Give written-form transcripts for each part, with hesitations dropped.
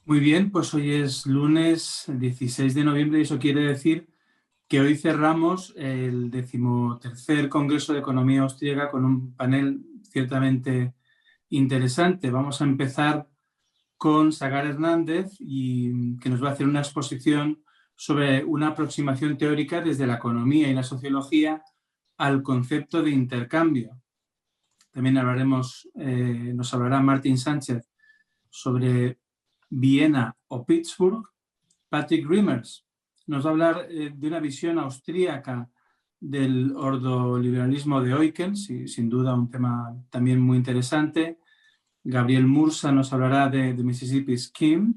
Muy bien, pues hoy es lunes 16 de noviembre y eso quiere decir que hoy cerramos el 13º Congreso de Economía Austríaca con un panel ciertamente interesante. Vamos a empezar con Sagar Hernández, que nos va a hacer una exposición sobre una aproximación teórica desde la economía y la sociología al concepto de intercambio. También nos hablará Martín Sánchez sobre Viena o Pittsburgh. Patrick Reimers nos va a hablar de una visión austríaca del ordoliberalismo de Oikens, sin duda un tema también muy interesante. Gabriel Mursa nos hablará de Mississippi Scheme,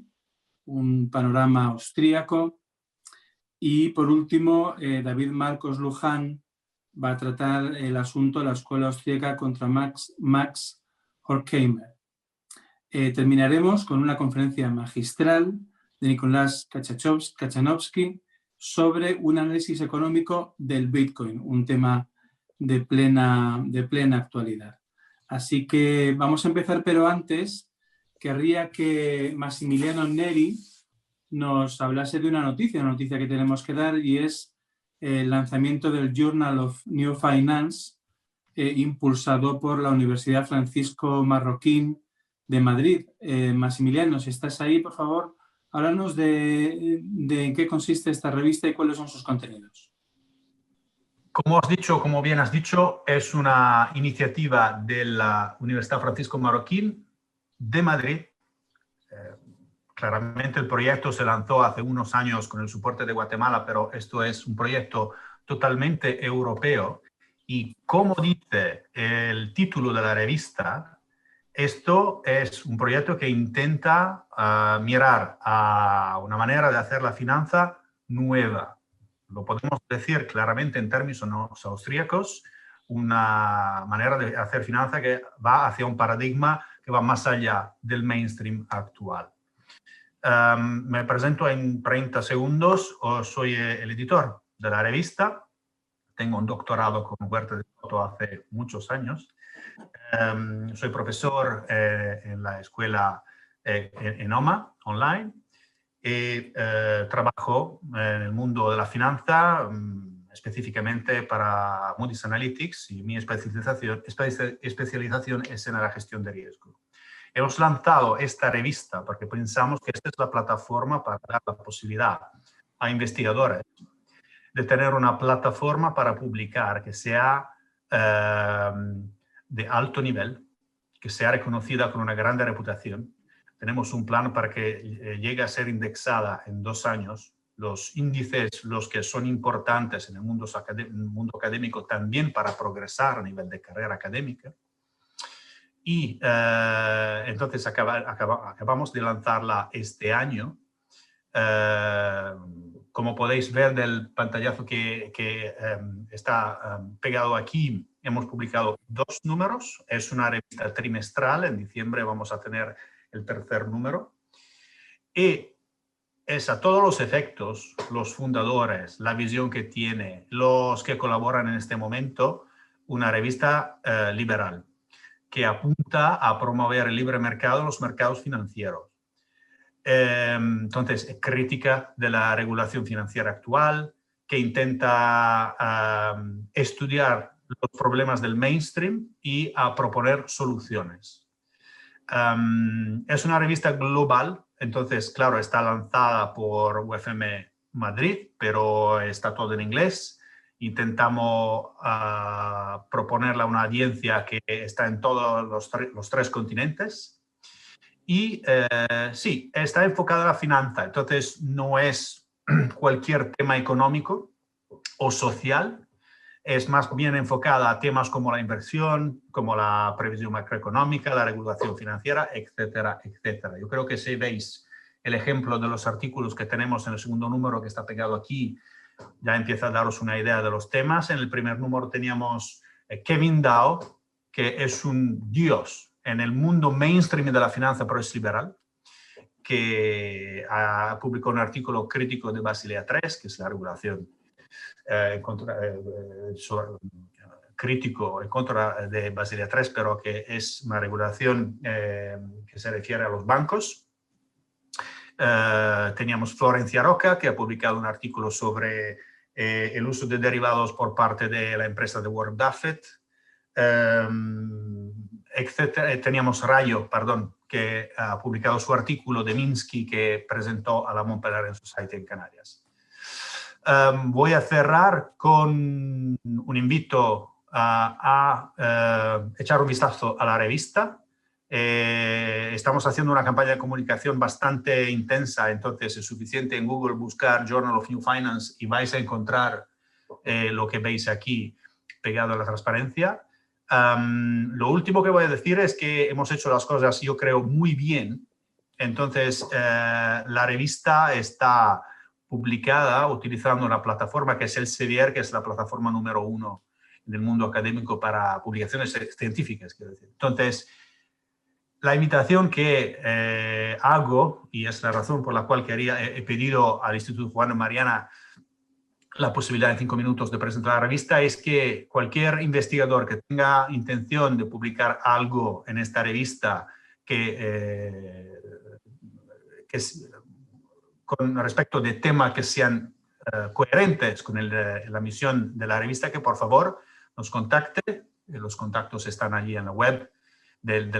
un panorama austríaco. Y por último, David Marcos Luján va a tratar el asunto de la escuela austríaca contra Max Horkheimer. Terminaremos con una conferencia magistral de Nicolás Kachanovsky sobre un análisis económico del Bitcoin, un tema de plena actualidad. Así que vamos a empezar, pero antes querría que Massimiliano Neri nos hablase de una noticia que tenemos que dar, y es el lanzamiento del Journal of New Finance, impulsado por la Universidad Francisco Marroquín de Madrid. Massimiliano, si estás ahí, por favor, háblanos de en qué consiste esta revista y cuáles son sus contenidos. Como bien has dicho, es una iniciativa de la Universidad Francisco Marroquín de Madrid. Claramente el proyecto se lanzó hace unos años con el soporte de Guatemala, pero esto es un proyecto totalmente europeo. Y como dice el título de la revista, esto es un proyecto que intenta mirar a una manera de hacer la finanza nueva. Lo podemos decir claramente en términos austríacos, una manera de hacer finanza que va hacia un paradigma que va más allá del mainstream actual. Me presento en 30 segundos. Soy el editor de la revista. Tengo un doctorado con Huerta de Soto hace muchos años. Soy profesor en la escuela en OMA, online. Trabajo en el mundo de la finanza, específicamente para Moody's Analytics, y mi especialización es en la gestión de riesgo. Hemos lanzado esta revista porque pensamos que esta es la plataforma para dar la posibilidad a investigadores de tener una plataforma para publicar que sea de alto nivel, que sea reconocida con una gran reputación. Tenemos un plan para que llegue a ser indexada en 2 años. Los índices, los que son importantes en el mundo académico, también para progresar a nivel de carrera académica. Y entonces acabamos de lanzarla este año. Como podéis ver del pantallazo que está pegado aquí, hemos publicado 2 números. Es una revista trimestral. En diciembre vamos a tener el 3er número. Y es a todos los efectos, los fundadores, la visión que tiene, los que colaboran en este momento, una revista liberal, que apunta a promover el libre mercado en los mercados financieros. Entonces, crítica de la regulación financiera actual, que intenta estudiar los problemas del mainstream y a proponer soluciones. Es una revista global, entonces, claro, está lanzada por UFM Madrid, pero está todo en inglés. Intentamos proponerla a una audiencia que está en todos los 3 continentes. Y sí, está enfocada a la finanza, entonces no es cualquier tema económico o social, es más bien enfocada a temas como la inversión, como la previsión macroeconómica, la regulación financiera, etcétera, etcétera. Yo creo que si veis el ejemplo de los artículos que tenemos en el segundo número que está pegado aquí, ya empieza a daros una idea de los temas. En el primer número teníamos Kevin Dow, que es un dios en el mundo mainstream de la finanza, pero es liberal, que publicó un artículo crítico de Basilea III, que es la regulación crítico en contra de Basilea III, pero que es una regulación que se refiere a los bancos. Teníamos Florencia Roca, que ha publicado un artículo sobre el uso de derivados por parte de la empresa de Warren Buffett, etcétera. Teníamos Rayo, perdón, que ha publicado su artículo de Minsky que presentó a la Montpellier Society en Canarias. Voy a cerrar con un invito a echar un vistazo a la revista. Estamos haciendo una campaña de comunicación bastante intensa, entonces es suficiente en Google buscar Journal of New Finance y vais a encontrar lo que veis aquí pegado a la transparencia. Lo último que voy a decir es que hemos hecho las cosas, yo creo, muy bien. Entonces, la revista está publicada utilizando una plataforma que es Elsevier, que es la plataforma número 1 del mundo académico para publicaciones científicas, quiero decir. Entonces, la invitación que hago, y es la razón por la cual he pedido al Instituto Juan de Mariana la posibilidad en 5 minutos de presentar la revista, es que cualquier investigador que tenga intención de publicar algo en esta revista con respecto de temas que sean coherentes con la misión de la revista, que por favor nos contacte. Los contactos están allí en la web del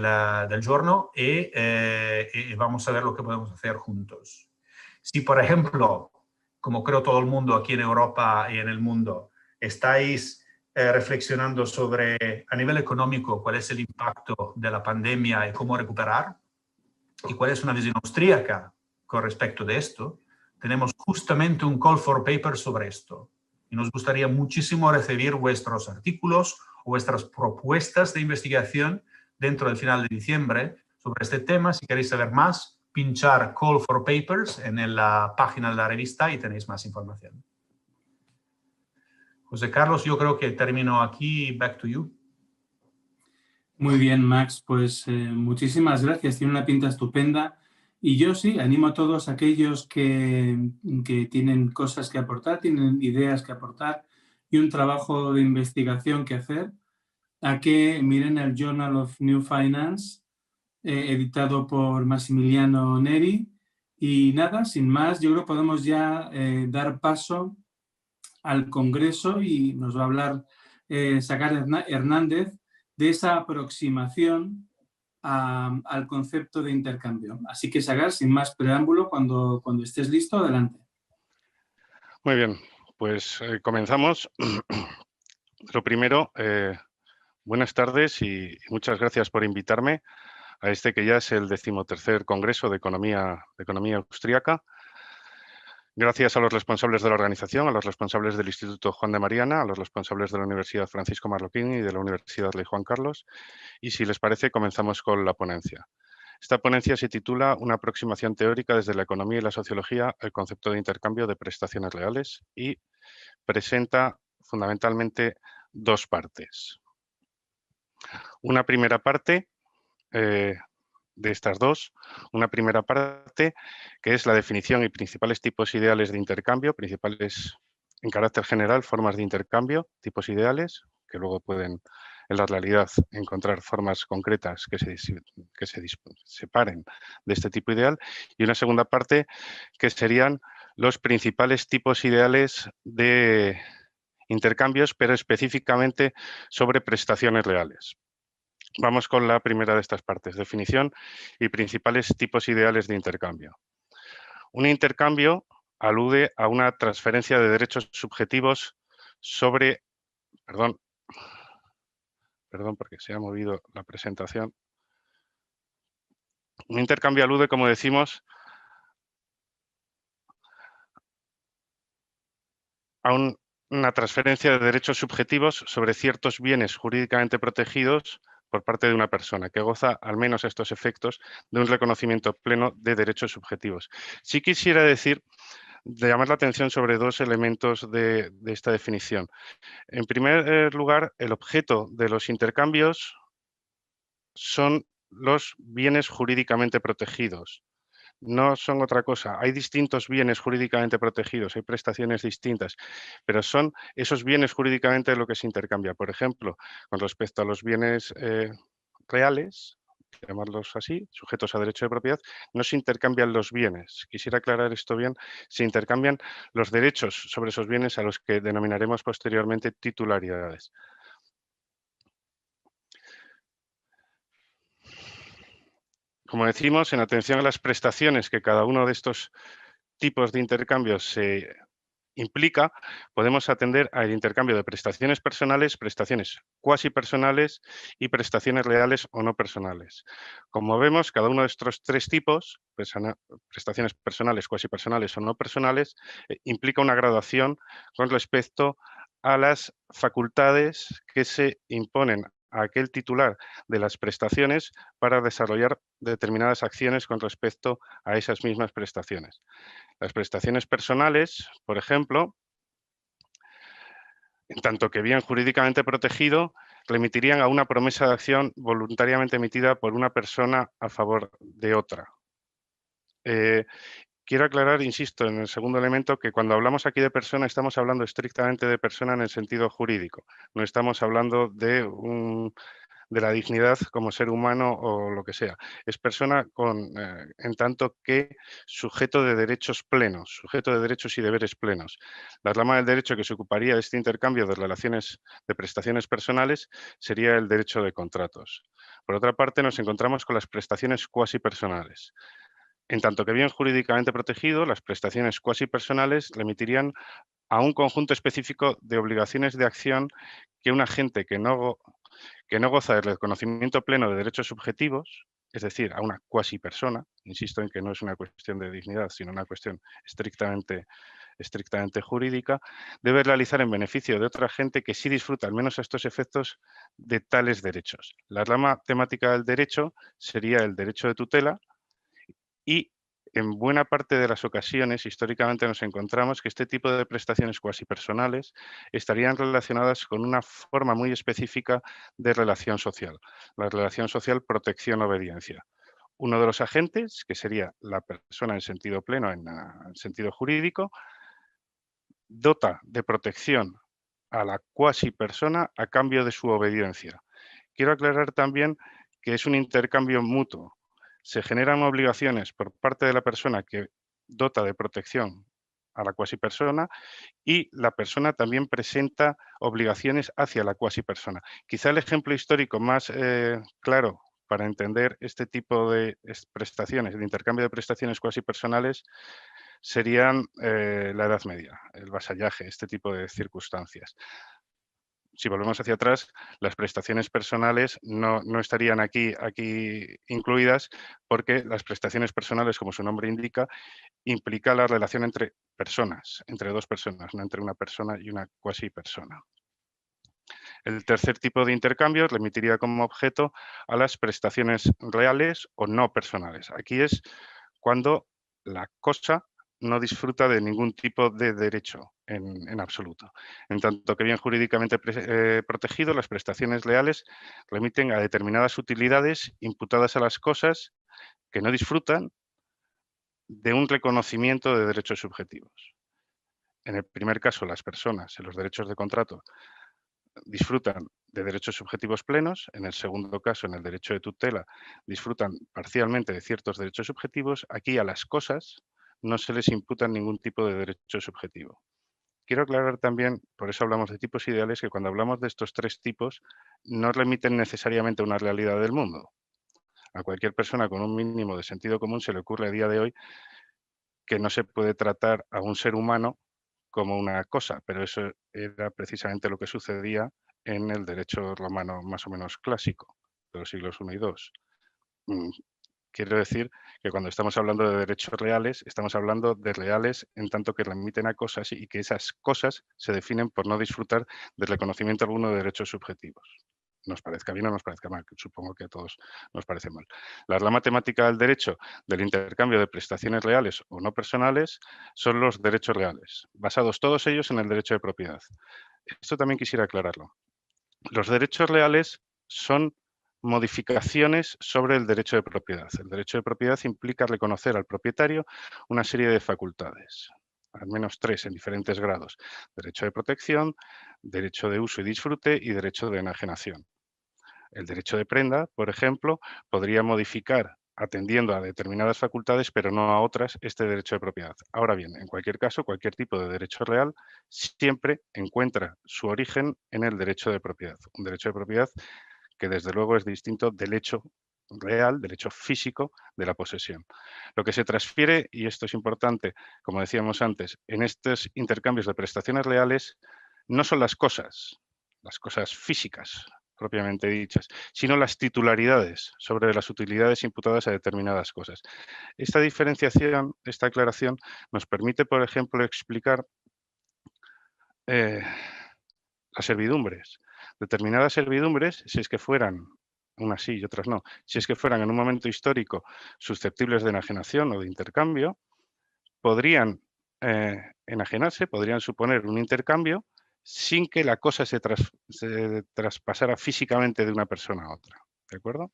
journal y vamos a ver lo que podemos hacer juntos. Si, por ejemplo, como creo todo el mundo aquí en Europa y en el mundo, estáis reflexionando sobre, a nivel económico, cuál es el impacto de la pandemia y cómo recuperar, y cuál es una visión austríaca con respecto de esto, tenemos justamente un call for paper sobre esto. Y nos gustaría muchísimo recibir vuestros artículos o vuestras propuestas de investigación dentro del final de diciembre sobre este tema. Si queréis saber más, pinchar Call for Papers en la página de la revista y tenéis más información. José Carlos, yo creo que termino aquí. Back to you. Muy bien, Max. Pues muchísimas gracias. Tiene una pinta estupenda. Y yo sí, animo a todos aquellos que tienen cosas que aportar, tienen ideas que aportar y un trabajo de investigación que hacer, a que miren el Journal of New Finance, editado por Massimiliano Neri. Y nada, sin más, yo creo que podemos ya dar paso al Congreso y nos va a hablar Sagar Hernández de esa aproximación al concepto de intercambio. Así que, Sagar, sin más preámbulo, cuando estés listo, adelante. Muy bien, pues comenzamos. Lo primero, buenas tardes y muchas gracias por invitarme a este que ya es el 13º Congreso de Economía Austríaca. Gracias a los responsables de la organización, a los responsables del Instituto Juan de Mariana, a los responsables de la Universidad Francisco Marroquín y de la Universidad Rey Juan Carlos. Y si les parece, comenzamos con la ponencia. Esta ponencia se titula Una aproximación teórica desde la economía y la sociología al concepto de intercambio de prestaciones reales y presenta fundamentalmente dos partes. Una primera parte de estas dos, una primera parte que es la definición y principales tipos ideales de intercambio, principales en carácter general, formas de intercambio, tipos ideales, que luego pueden en la realidad encontrar formas concretas que se separen de este tipo ideal, y una segunda parte que serían los principales tipos ideales de intercambios, pero específicamente sobre prestaciones reales. Vamos con la primera de estas partes, definición y principales tipos ideales de intercambio. Un intercambio alude a una transferencia de derechos subjetivos sobre... Perdón porque se ha movido la presentación. Un intercambio alude, como decimos, a una transferencia de derechos subjetivos sobre ciertos bienes jurídicamente protegidos por parte de una persona que goza, al menos estos efectos, de un reconocimiento pleno de derechos subjetivos. Sí quisiera decir, de llamar la atención sobre dos elementos de esta definición. En primer lugar, el objeto de los intercambios son los bienes jurídicamente protegidos. No son otra cosa. Hay distintos bienes jurídicamente protegidos, hay prestaciones distintas, pero son esos bienes jurídicamente lo que se intercambia. Por ejemplo, con respecto a los bienes reales, llamarlos así, sujetos a derecho de propiedad, no se intercambian los bienes. Quisiera aclarar esto bien, se intercambian los derechos sobre esos bienes a los que denominaremos posteriormente titularidades. Como decimos, en atención a las prestaciones que cada uno de estos tipos de intercambios se implica, podemos atender al intercambio de prestaciones personales, prestaciones cuasi personales y prestaciones reales o no personales. Como vemos, cada uno de estos tres tipos, prestaciones personales, cuasi personales o no personales, implica una graduación con respecto a las facultades que se imponen a aquel titular de las prestaciones para desarrollar determinadas acciones con respecto a esas mismas prestaciones. Las prestaciones personales, por ejemplo, en tanto que bien jurídicamente protegido, remitirían a una promesa de acción voluntariamente emitida por una persona a favor de otra. Quiero aclarar, insisto, en el segundo elemento, que cuando hablamos aquí de persona estamos hablando estrictamente de persona en el sentido jurídico. No estamos hablando de la dignidad como ser humano o lo que sea. Es persona en tanto que sujeto de derechos plenos, sujeto de derechos y deberes plenos. La rama del derecho que se ocuparía de este intercambio de relaciones de prestaciones personales sería el derecho de contratos. Por otra parte, nos encontramos con las prestaciones cuasi personales. En tanto que bien jurídicamente protegido, las prestaciones cuasi personales remitirían a un conjunto específico de obligaciones de acción que un agente que no goza del reconocimiento pleno de derechos subjetivos, es decir, a una cuasi persona, insisto en que no es una cuestión de dignidad, sino una cuestión estrictamente jurídica, debe realizar en beneficio de otra gente que sí disfruta, al menos a estos efectos, de tales derechos. La rama temática del derecho sería el derecho de tutela y en buena parte de las ocasiones, históricamente, nos encontramos que este tipo de prestaciones cuasi personales estarían relacionadas con una forma muy específica de relación social, la relación social protección-obediencia. Uno de los agentes, que sería la persona en sentido pleno, en sentido jurídico, dota de protección a la cuasi persona a cambio de su obediencia. Quiero aclarar también que es un intercambio mutuo. Se generan obligaciones por parte de la persona que dota de protección a la cuasi persona y la persona también presenta obligaciones hacia la cuasi persona. Quizá el ejemplo histórico más claro para entender este tipo de prestaciones, de intercambio de prestaciones cuasi personales, serían la Edad Media, el vasallaje, este tipo de circunstancias. Si volvemos hacia atrás, las prestaciones personales no estarían aquí incluidas porque las prestaciones personales, como su nombre indica, implica la relación entre personas, entre dos personas, no entre una persona y una cuasi persona. El tercer tipo de intercambio remitiría como objeto a las prestaciones reales o no personales. Aquí es cuando la cosa no disfruta de ningún tipo de derecho en absoluto. En tanto que bien jurídicamente protegido, las prestaciones reales remiten a determinadas utilidades imputadas a las cosas que no disfrutan de un reconocimiento de derechos subjetivos. En el primer caso, las personas en los derechos de contrato disfrutan de derechos subjetivos plenos. En el segundo caso, en el derecho de tutela, disfrutan parcialmente de ciertos derechos subjetivos. Aquí a las cosas no se les imputa ningún tipo de derecho subjetivo. Quiero aclarar también, por eso hablamos de tipos ideales, que cuando hablamos de estos tres tipos no remiten necesariamente a una realidad del mundo. A cualquier persona con un mínimo de sentido común se le ocurre a día de hoy que no se puede tratar a un ser humano como una cosa, pero eso era precisamente lo que sucedía en el derecho romano más o menos clásico, de los siglos I y II. Quiero decir que cuando estamos hablando de derechos reales, estamos hablando de reales en tanto que remiten a cosas y que esas cosas se definen por no disfrutar del reconocimiento alguno de derechos subjetivos. Nos parezca bien o nos parezca mal, que supongo que a todos nos parece mal. La rama temática del derecho del intercambio de prestaciones reales o no personales son los derechos reales, basados todos ellos en el derecho de propiedad. Esto también quisiera aclararlo. Los derechos reales son modificaciones sobre el derecho de propiedad. El derecho de propiedad implica reconocer al propietario una serie de facultades, al menos tres en diferentes grados: derecho de protección, derecho de uso y disfrute y derecho de enajenación. El derecho de prenda, por ejemplo, podría modificar atendiendo a determinadas facultades, pero no a otras, este derecho de propiedad. Ahora bien, en cualquier caso, cualquier tipo de derecho real siempre encuentra su origen en el derecho de propiedad. Un derecho de propiedad que desde luego es distinto del hecho real, del hecho físico de la posesión. Lo que se transfiere, y esto es importante, como decíamos antes, en estos intercambios de prestaciones reales, no son las cosas físicas propiamente dichas, sino las titularidades sobre las utilidades imputadas a determinadas cosas. Esta diferenciación, esta aclaración, nos permite, por ejemplo, explicar las servidumbres. Determinadas servidumbres, si es que fueran, unas sí y otras no, si es que fueran en un momento histórico susceptibles de enajenación o de intercambio, podrían enajenarse, podrían suponer un intercambio sin que la cosa se traspasara físicamente de una persona a otra. ¿De acuerdo?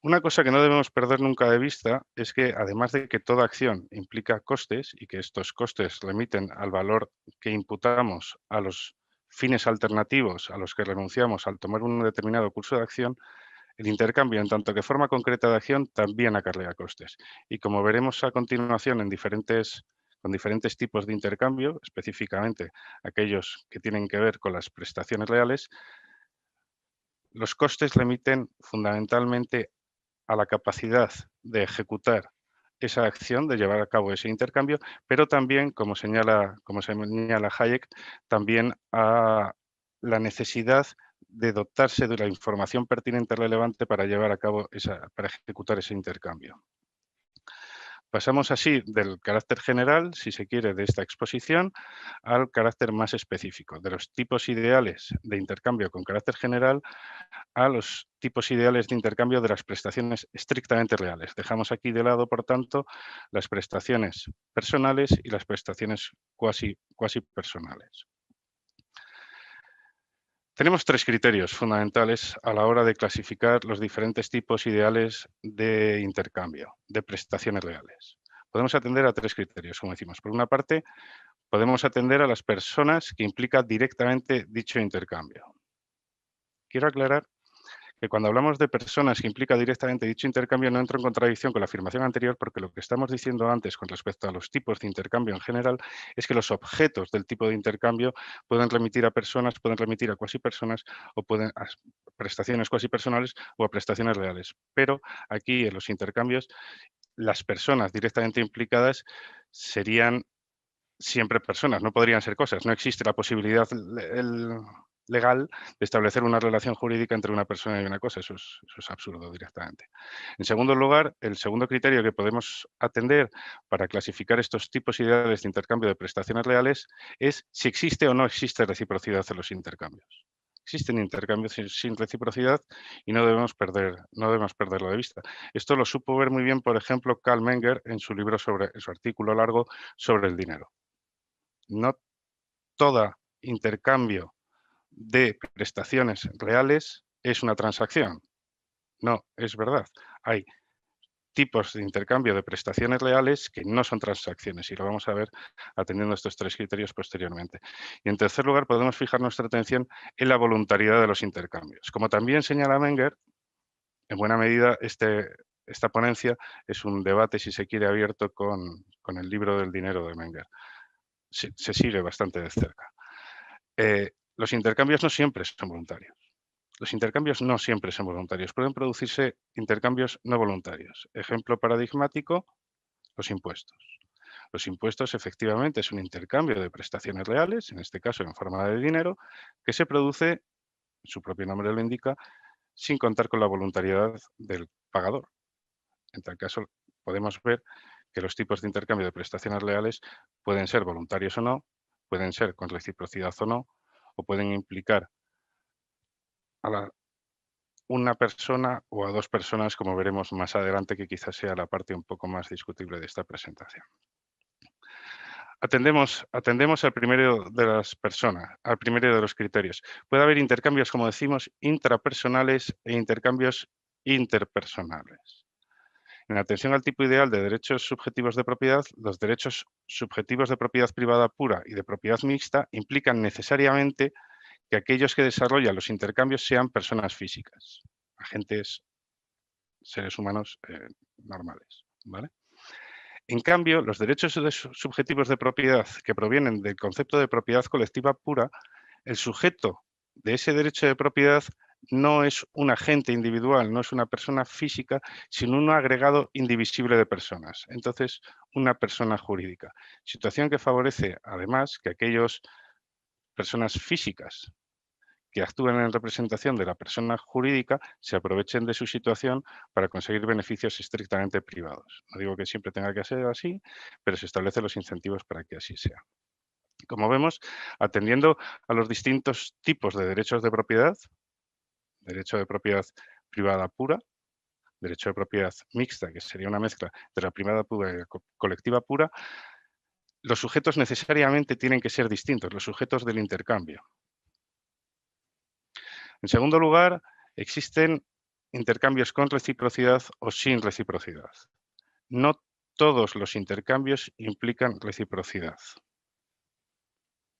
Una cosa que no debemos perder nunca de vista es que, además de que toda acción implica costes y que estos costes remiten al valor que imputamos a los fines alternativos a los que renunciamos al tomar un determinado curso de acción, el intercambio, en tanto que forma concreta de acción, también acarrea costes. Y como veremos a continuación con diferentes tipos de intercambio, específicamente aquellos que tienen que ver con las prestaciones reales, los costes remiten fundamentalmente a la capacidad de ejecutar esa acción, de llevar a cabo ese intercambio, pero también, como señala Hayek, también a la necesidad de dotarse de la información pertinente relevante para llevar a cabo para ejecutar ese intercambio. Pasamos así del carácter general, si se quiere, de esta exposición, al carácter más específico, de los tipos ideales de intercambio con carácter general a los tipos ideales de intercambio de las prestaciones estrictamente reales. Dejamos aquí de lado, por tanto, las prestaciones personales y las prestaciones cuasi personales. Tenemos tres criterios fundamentales a la hora de clasificar los diferentes tipos ideales de intercambio, de prestaciones reales. Podemos atender a tres criterios, como decimos. Por una parte, podemos atender a las personas que implica directamente dicho intercambio. Quiero aclarar que cuando hablamos de personas que implica directamente dicho intercambio no entro en contradicción con la afirmación anterior, porque lo que estamos diciendo antes con respecto a los tipos de intercambio en general es que los objetos del tipo de intercambio pueden remitir a personas, pueden remitir a cuasi personas o pueden a prestaciones cuasi personales o a prestaciones reales. Pero aquí en los intercambios las personas directamente implicadas serían siempre personas, no podrían ser cosas. No existe la posibilidad legal de establecer una relación jurídica entre una persona y una cosa. Eso es absurdo directamente. En segundo lugar, el segundo criterio que podemos atender para clasificar estos tipos ideales de intercambio de prestaciones reales es si existe o no existe reciprocidad en los intercambios. Existen intercambios sin reciprocidad y no debemos perderlo de vista. Esto lo supo ver muy bien, por ejemplo, Carl Menger en su libro en su artículo largo sobre el dinero. No todo intercambio de prestaciones reales es una transacción. No, es verdad. Hay tipos de intercambio de prestaciones reales que no son transacciones y lo vamos a ver atendiendo a estos tres criterios posteriormente. Y en tercer lugar, podemos fijar nuestra atención en la voluntariedad de los intercambios. Como también señala Menger, en buena medida esta ponencia es un debate, si se quiere, abierto con el libro del dinero de Menger. Se sigue bastante de cerca. Los intercambios no siempre son voluntarios. Los intercambios no siempre son voluntarios. Pueden producirse intercambios no voluntarios. Ejemplo paradigmático, los impuestos. Los impuestos efectivamente es un intercambio de prestaciones reales, en este caso en forma de dinero, que se produce, su propio nombre lo indica, sin contar con la voluntariedad del pagador. En tal caso, podemos ver que los tipos de intercambio de prestaciones reales pueden ser voluntarios o no, pueden ser con reciprocidad o no, o pueden implicar a una persona o a dos personas, como veremos más adelante, que quizás sea la parte un poco más discutible de esta presentación. Atendemos al primero de las personas, al primero de los criterios. Puede haber intercambios, como decimos, intrapersonales e intercambios interpersonales. En atención al tipo ideal de derechos subjetivos de propiedad, los derechos subjetivos de propiedad privada pura y de propiedad mixta implican necesariamente que aquellos que desarrollan los intercambios sean personas físicas, agentes, seres humanos normales, ¿vale? En cambio, los derechos subjetivos de propiedad que provienen del concepto de propiedad colectiva pura, el sujeto de ese derecho de propiedad no es un agente individual, no es una persona física, sino un agregado indivisible de personas. Entonces, una persona jurídica. Situación que favorece, además, que aquellas personas físicas que actúan en representación de la persona jurídica se aprovechen de su situación para conseguir beneficios estrictamente privados. No digo que siempre tenga que ser así, pero se establecen los incentivos para que así sea. Como vemos, atendiendo a los distintos tipos de derechos de propiedad, derecho de propiedad privada pura, derecho de propiedad mixta, que sería una mezcla de la privada pura y la colectiva pura, los sujetos necesariamente tienen que ser distintos, los sujetos del intercambio. En segundo lugar, existen intercambios con reciprocidad o sin reciprocidad. No todos los intercambios implican reciprocidad.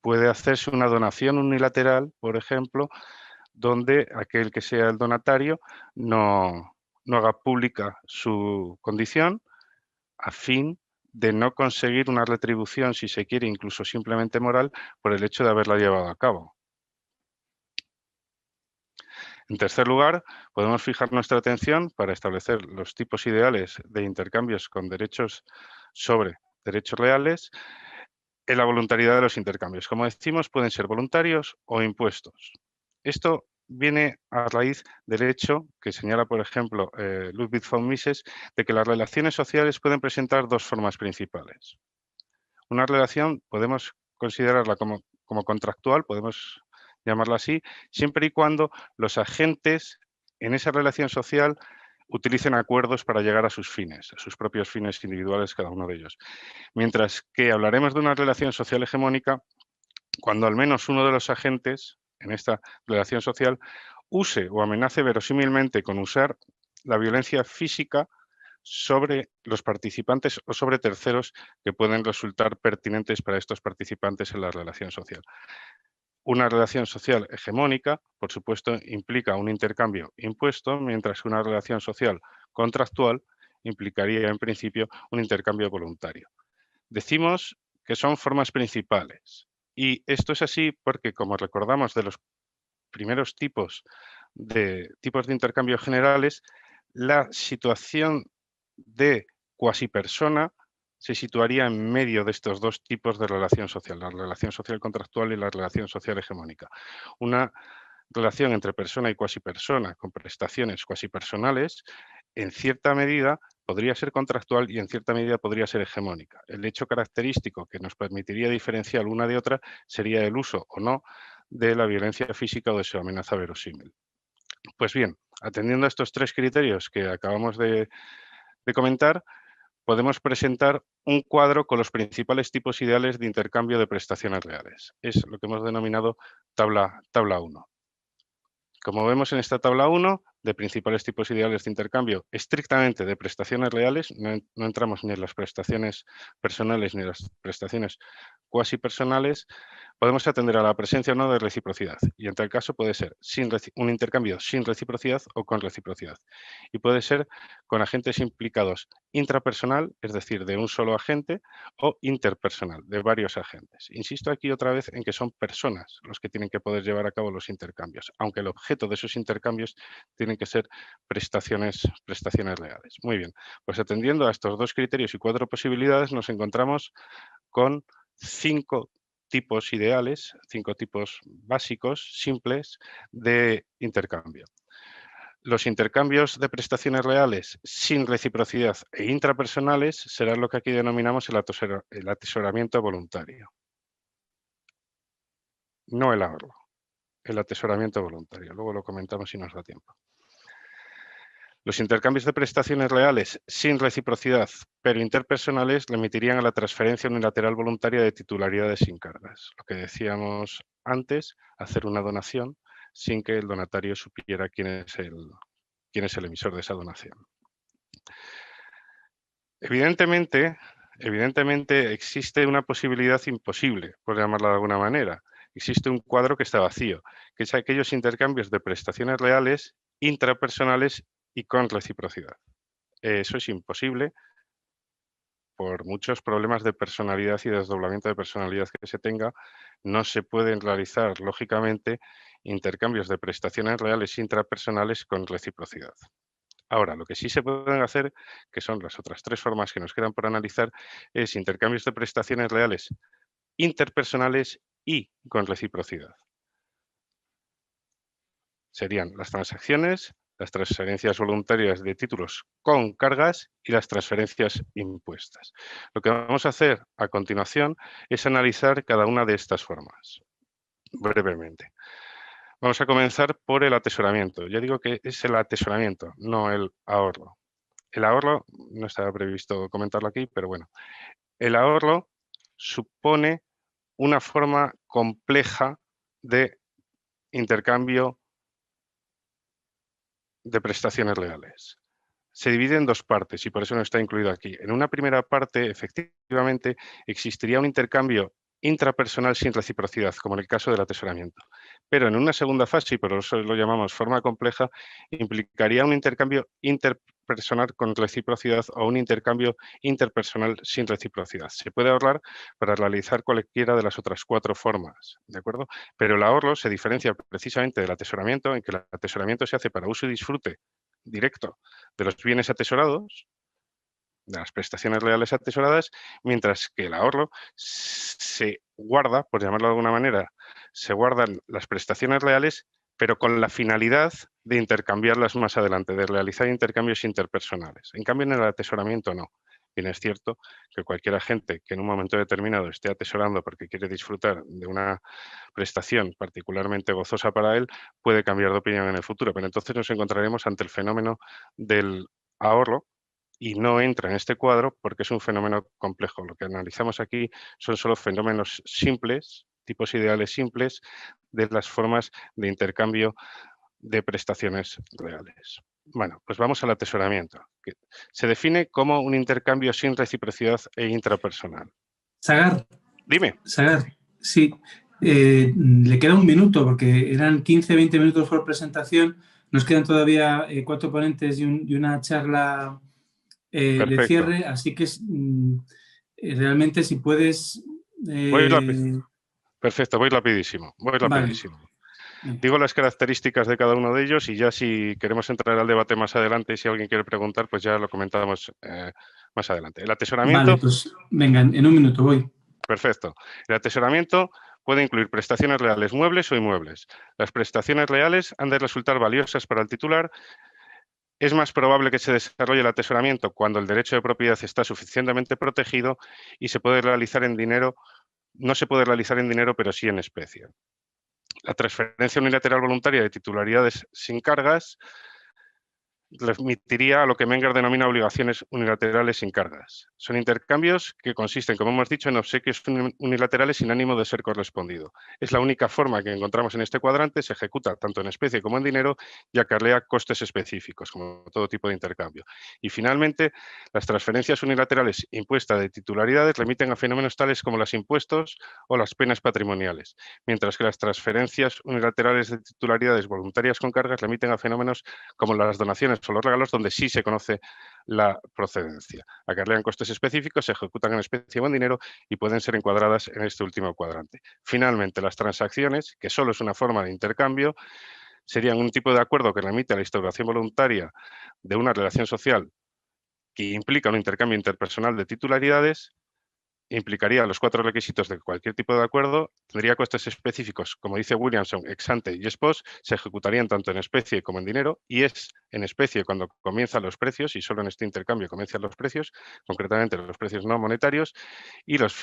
Puede hacerse una donación unilateral, por ejemplo, donde aquel que sea el donatario no haga pública su condición a fin de no conseguir una retribución, si se quiere, incluso simplemente moral, por el hecho de haberla llevado a cabo. En tercer lugar, podemos fijar nuestra atención para establecer los tipos ideales de intercambios con derechos sobre derechos reales en la voluntariedad de los intercambios. Como decimos, pueden ser voluntarios o impuestos. Esto viene a raíz del hecho que señala, por ejemplo, Ludwig von Mises, de que las relaciones sociales pueden presentar dos formas principales. Una relación podemos considerarla como contractual, podemos llamarla así, siempre y cuando los agentes en esa relación social utilicen acuerdos para llegar a sus fines, a sus propios fines individuales cada uno de ellos. Mientras que hablaremos de una relación social hegemónica cuando al menos uno de los agentes en esta relación social use o amenace verosímilmente con usar la violencia física sobre los participantes o sobre terceros que pueden resultar pertinentes para estos participantes en la relación social. Una relación social hegemónica, por supuesto, implica un intercambio impuesto, mientras que una relación social contractual implicaría, en principio, un intercambio voluntario. Decimos que son formas principales y esto es así porque, como recordamos de los primeros tipos de intercambio generales, la situación de cuasipersona se situaría en medio de estos dos tipos de relación social, la relación social contractual y la relación social hegemónica. Una relación entre persona y cuasipersona con prestaciones cuasipersonales, en cierta medida podría ser contractual y en cierta medida podría ser hegemónica. El hecho característico que nos permitiría diferenciar una de otra sería el uso o no de la violencia física o de su amenaza verosímil. Pues bien, atendiendo a estos tres criterios que acabamos de comentar, podemos presentar un cuadro con los principales tipos ideales de intercambio de prestaciones reales. Es lo que hemos denominado tabla 1. Como vemos en esta tabla 1, de principales tipos ideales de intercambio estrictamente de prestaciones reales, no entramos ni en las prestaciones personales ni en las prestaciones cuasi personales, podemos atender a la presencia o no de reciprocidad. Y en tal caso puede ser un intercambio sin reciprocidad o con reciprocidad. Y puede ser con agentes implicados intrapersonal, es decir, de un solo agente, o interpersonal, de varios agentes. Insisto aquí otra vez en que son personas los que tienen que poder llevar a cabo los intercambios, aunque el objeto de esos intercambios tienen que ser prestaciones reales. Muy bien, pues atendiendo a estos dos criterios y 4 posibilidades, nos encontramos con 5 tipos ideales, 5 tipos básicos, simples, de intercambio. Los intercambios de prestaciones reales sin reciprocidad e intrapersonales serán lo que aquí denominamos el atesoramiento voluntario. No el ahorro, el atesoramiento voluntario. Luego lo comentamos si nos da tiempo. Los intercambios de prestaciones reales sin reciprocidad, pero interpersonales, remitirían a la transferencia unilateral voluntaria de titularidades sin cargas. Lo que decíamos antes, hacer una donación sin que el donatario supiera quién es el emisor de esa donación. Evidentemente existe una posibilidad imposible, por llamarla de alguna manera, existe un cuadro que está vacío, que es aquellos intercambios de prestaciones reales, intrapersonales y con reciprocidad. Eso es imposible por muchos problemas de personalidad y desdoblamiento de personalidad que se tenga. No se pueden realizar, lógicamente, intercambios de prestaciones reales intrapersonales con reciprocidad. Ahora, lo que sí se pueden hacer, que son las otras tres formas que nos quedan por analizar, es intercambios de prestaciones reales interpersonales y con reciprocidad. Serían las transacciones, las transferencias voluntarias de títulos con cargas y las transferencias impuestas. Lo que vamos a hacer a continuación es analizar cada una de estas formas, brevemente. Vamos a comenzar por el atesoramiento. Ya digo que es el atesoramiento, no el ahorro. El ahorro, no estaba previsto comentarlo aquí, pero bueno. El ahorro supone una forma compleja de intercambio de prestaciones reales. Se divide en dos partes y por eso no está incluido aquí. En una primera parte, efectivamente, existiría un intercambio intrapersonal sin reciprocidad, como en el caso del atesoramiento. Pero en una segunda fase, y por eso lo llamamos forma compleja, implicaría un intercambio interpersonal con reciprocidad o un intercambio interpersonal sin reciprocidad. Se puede ahorrar para realizar cualquiera de las otras cuatro formas, ¿de acuerdo? Pero el ahorro se diferencia precisamente del atesoramiento en que el atesoramiento se hace para uso y disfrute directo de los bienes atesorados, de las prestaciones reales atesoradas, mientras que el ahorro se guarda, por llamarlo de alguna manera, se guardan las prestaciones reales, pero con la finalidad de intercambiarlas más adelante, de realizar intercambios interpersonales. En cambio, en el atesoramiento no. Bien, es cierto que cualquier agente que en un momento determinado esté atesorando porque quiere disfrutar de una prestación particularmente gozosa para él, puede cambiar de opinión en el futuro, pero entonces nos encontraremos ante el fenómeno del ahorro, y no entra en este cuadro porque es un fenómeno complejo. Lo que analizamos aquí son solo fenómenos simples, tipos ideales simples, de las formas de intercambio de prestaciones reales. Bueno, pues vamos al atesoramiento, que se define como un intercambio sin reciprocidad e intrapersonal. Sagar. Dime. Sagar, sí. Le queda un minuto porque eran 15-20 minutos por presentación. Nos quedan todavía 4 ponentes y una charla de cierre, así que realmente si puedes... Perfecto, voy rapidísimo. Vale. Digo las características de cada uno de ellos y ya si queremos entrar al debate más adelante y si alguien quiere preguntar, pues ya lo comentamos más adelante. El atesoramiento... Vale, pues venga, en un minuto voy. Perfecto. El atesoramiento puede incluir prestaciones reales muebles o inmuebles. Las prestaciones reales han de resultar valiosas para el titular. Es más probable que se desarrolle el atesoramiento cuando el derecho de propiedad está suficientemente protegido y se puede realizar en dinero. No se puede realizar en dinero, pero sí en especie. La transferencia unilateral voluntaria de titularidades sin cargas remitiría a lo que Menger denomina obligaciones unilaterales sin cargas. Son intercambios que consisten, como hemos dicho, en obsequios unilaterales sin ánimo de ser correspondido. Es la única forma que encontramos en este cuadrante, se ejecuta tanto en especie como en dinero y acarrea costes específicos, como todo tipo de intercambio. Y finalmente, las transferencias unilaterales impuestas de titularidades remiten a fenómenos tales como los impuestos o las penas patrimoniales, mientras que las transferencias unilaterales de titularidades voluntarias con cargas remiten a fenómenos como las donaciones o los regalos donde sí se conoce la procedencia. Acarrean costes específicos, se ejecutan en especie o en dinero y pueden ser encuadradas en este último cuadrante. Finalmente, las transacciones, que solo es una forma de intercambio, serían un tipo de acuerdo que remite a la instauración voluntaria de una relación social que implica un intercambio interpersonal de titularidades, implicaría los 4 requisitos de cualquier tipo de acuerdo, tendría costes específicos, como dice Williamson, ex ante y ex post, se ejecutarían tanto en especie como en dinero, y es en especie cuando comienzan los precios, y solo en este intercambio comienzan los precios, concretamente los precios no monetarios, y los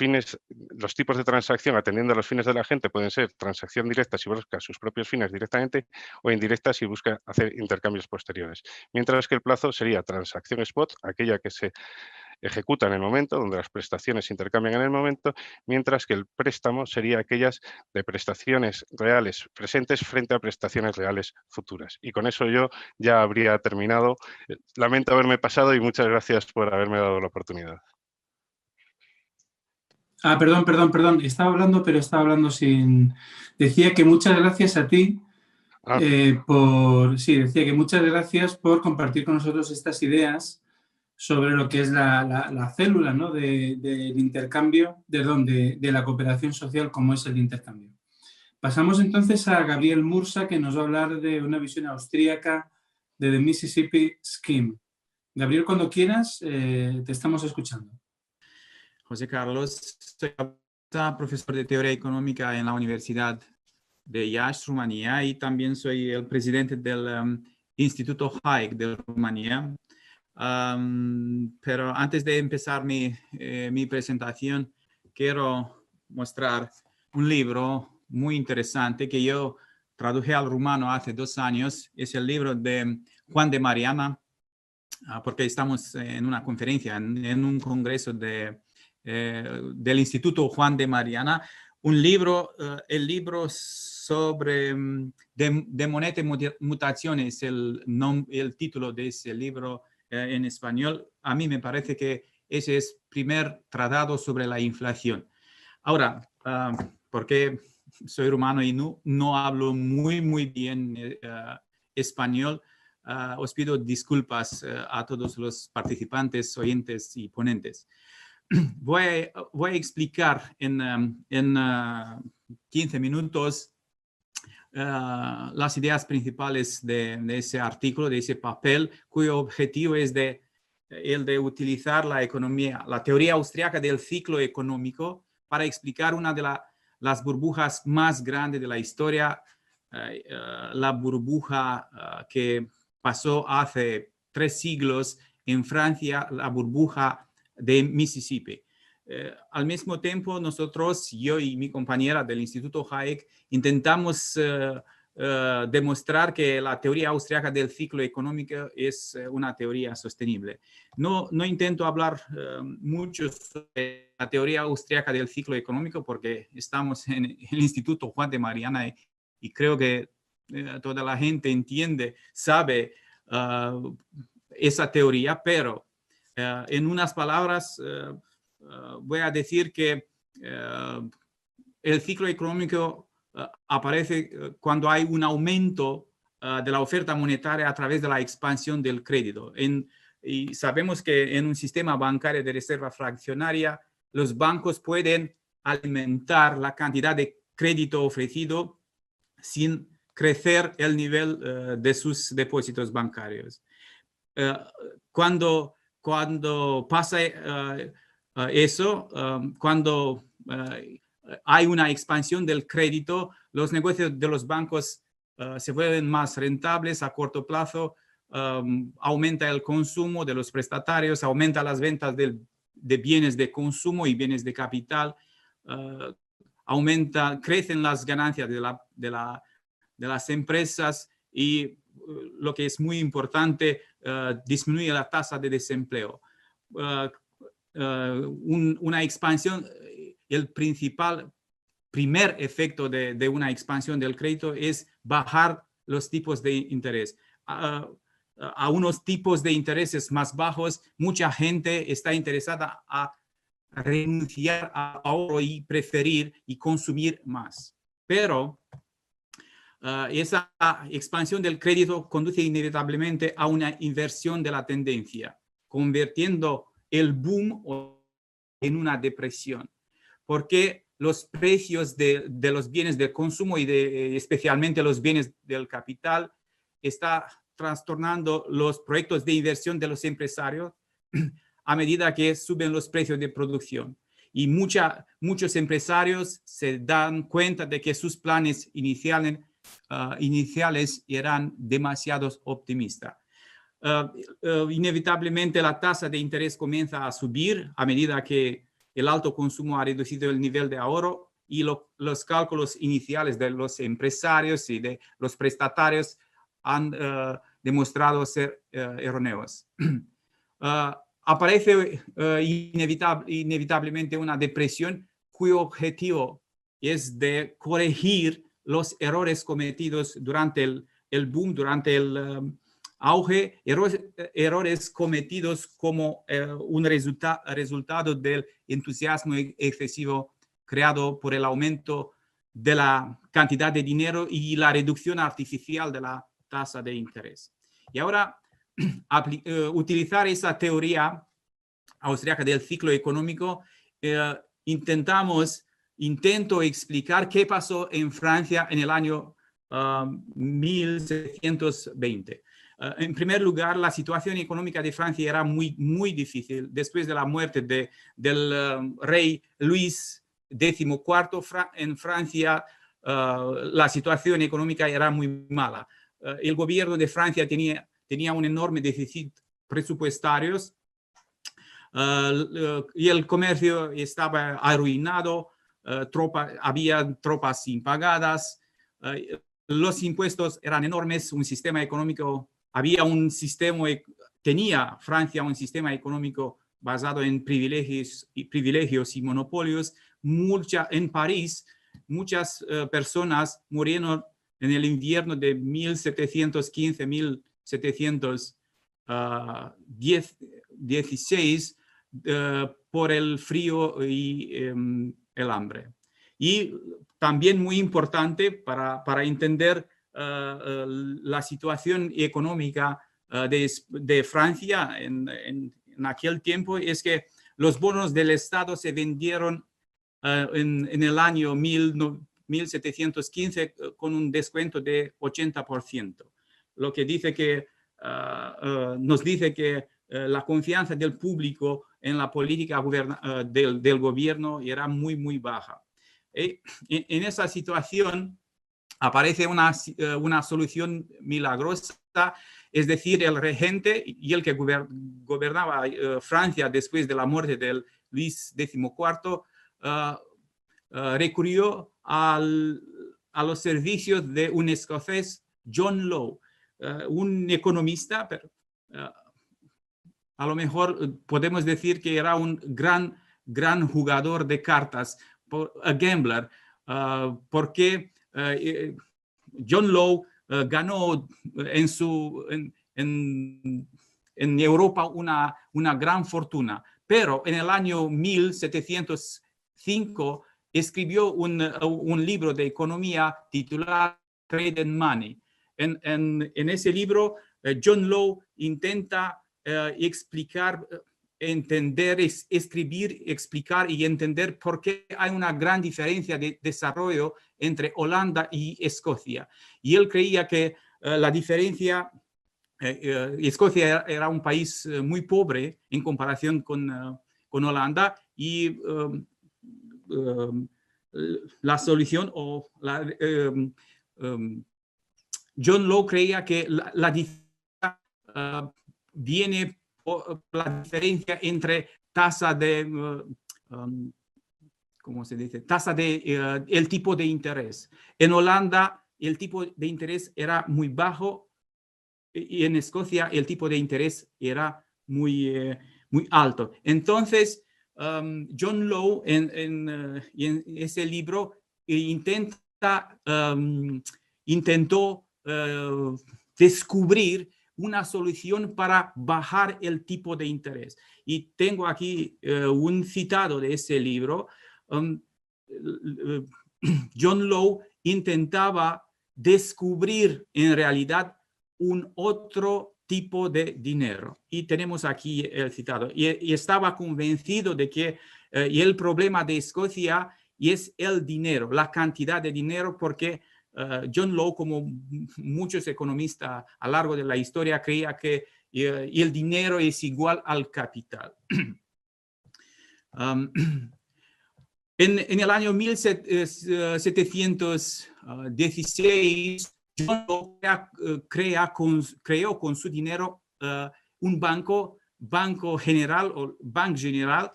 tipos de transacción atendiendo a los fines de la gente pueden ser transacción directa si busca sus propios fines directamente, o indirecta si busca hacer intercambios posteriores. Mientras que el plazo sería transacción spot, aquella que se ejecuta en el momento, donde las prestaciones se intercambian en el momento, mientras que el préstamo sería aquellas de prestaciones reales presentes frente a prestaciones reales futuras. Y con eso yo ya habría terminado. Lamento haberme pasado y muchas gracias por haberme dado la oportunidad. Perdón. Estaba hablando, pero estaba hablando sin... Decía que muchas gracias a ti decía que muchas gracias por compartir con nosotros estas ideas sobre lo que es la célula, ¿no? del intercambio, de la cooperación social, como es el intercambio. Pasamos entonces a Gabriel Mursa, que nos va a hablar de una visión austríaca de The Mississippi Scheme. Gabriel, cuando quieras, te estamos escuchando. José Carlos, soy profesor de teoría económica en la Universidad de Iași, Rumanía, y también soy el presidente del Instituto Hayek de Rumanía. Pero antes de empezar mi presentación, quiero mostrar un libro muy interesante que yo traduje al rumano hace 2 años. Es el libro de Juan de Mariana, porque estamos en una conferencia, en un congreso del Instituto Juan de Mariana. El libro sobre de moneda y mutaciones, el título de ese libro en español. A mí me parece que ese es el primer tratado sobre la inflación. Ahora, porque soy rumano y no hablo muy bien español, os pido disculpas a todos los participantes, oyentes y ponentes. Voy a explicar en 15 minutos las ideas principales de ese artículo, de ese papel, cuyo objetivo es el de utilizar la teoría austriaca del ciclo económico para explicar una de las burbujas más grandes de la historia, la burbuja que pasó hace 3 siglos en Francia, la burbuja de Mississippi. Al mismo tiempo, nosotros, yo y mi compañera del Instituto Hayek, intentamos demostrar que la teoría austriaca del ciclo económico es una teoría sostenible. No intento hablar mucho sobre la teoría austriaca del ciclo económico porque estamos en el Instituto Juan de Mariana y creo que toda la gente sabe esa teoría, pero en unas palabras voy a decir que el ciclo económico aparece cuando hay un aumento de la oferta monetaria a través de la expansión del crédito. Y sabemos que en un sistema bancario de reserva fraccionaria, los bancos pueden alimentar la cantidad de crédito ofrecido sin crecer el nivel de sus depósitos bancarios. Cuando pasa eso, cuando hay una expansión del crédito, los negocios de los bancos se vuelven más rentables a corto plazo, aumenta el consumo de los prestatarios, aumenta las ventas de bienes de consumo y bienes de capital, crecen las ganancias de las empresas y lo que es muy importante, disminuye la tasa de desempleo. Una expansión, el primer efecto de una expansión del crédito es bajar los tipos de interés. A unos tipos de intereses más bajos, mucha gente está interesada a renunciar a ahorro y preferir y consumir más. Pero esa expansión del crédito conduce inevitablemente a una inversión de la tendencia, convirtiendo el boom en una depresión, porque los precios de los bienes de consumo y especialmente los bienes del capital está trastornando los proyectos de inversión de los empresarios a medida que suben los precios de producción. Y muchos empresarios se dan cuenta de que sus planes iniciales eran demasiado optimistas. Inevitablemente la tasa de interés comienza a subir a medida que el alto consumo ha reducido el nivel de ahorro y los cálculos iniciales de los empresarios y de los prestatarios han demostrado ser erróneos. Aparece inevitablemente una depresión cuyo objetivo es de corregir los errores cometidos durante el boom, durante auge, errores cometidos como un resultado del entusiasmo excesivo creado por el aumento de la cantidad de dinero y la reducción artificial de la tasa de interés. Y ahora, utilizar esa teoría austríaca del ciclo económico, intento explicar qué pasó en Francia en el año 1720. En primer lugar, la situación económica de Francia era muy difícil. Después de la muerte del rey Luis XIV en Francia, la situación económica era muy mala. El gobierno de Francia tenía un enorme déficit presupuestario y el comercio estaba arruinado, había tropas impagadas, los impuestos eran enormes, un sistema económico, tenía Francia un sistema económico basado en privilegios y monopolios. En París, muchas personas murieron en el invierno de 1715-1716 por el frío y el hambre. Y también muy importante para entender la situación económica de Francia en aquel tiempo es que los bonos del Estado se vendieron en el año 1715 con un descuento de 80%, lo que dice que nos dice que la confianza del público en la política del gobierno era muy baja. En esa situación aparece una solución milagrosa, es decir, el regente y el que gobernaba Francia después de la muerte de Luis XIV recurrió a los servicios de un escocés, John Law, un economista, pero a lo mejor podemos decir que era un gran jugador de cartas, a gambler, porque John Law ganó en Europa una gran fortuna, pero en el año 1705 escribió un libro de economía titulado Trade and Money. En ese libro, John Law intenta explicar, explicar y entender por qué hay una gran diferencia de desarrollo entre Holanda y Escocia. Y él creía que la diferencia, Escocia era un país muy pobre en comparación con Holanda, y la solución John Law creía que la diferencia viene por la diferencia entre tasa de, ¿cómo se dice? El tipo de interés. En Holanda el tipo de interés era muy bajo y en Escocia el tipo de interés era muy alto. Entonces, John Law en ese libro intentó descubrir una solución para bajar el tipo de interés. Y tengo aquí un citado de ese libro. John Law intentaba descubrir en realidad un otro tipo de dinero. Y tenemos aquí el citado. Y estaba convencido de que y el problema de Escocia es el dinero, la cantidad de dinero, porque John Law, como muchos economistas a lo largo de la historia, creía que el dinero es igual al capital. En el año 1716, John Law creó con su dinero un banco general o Bank General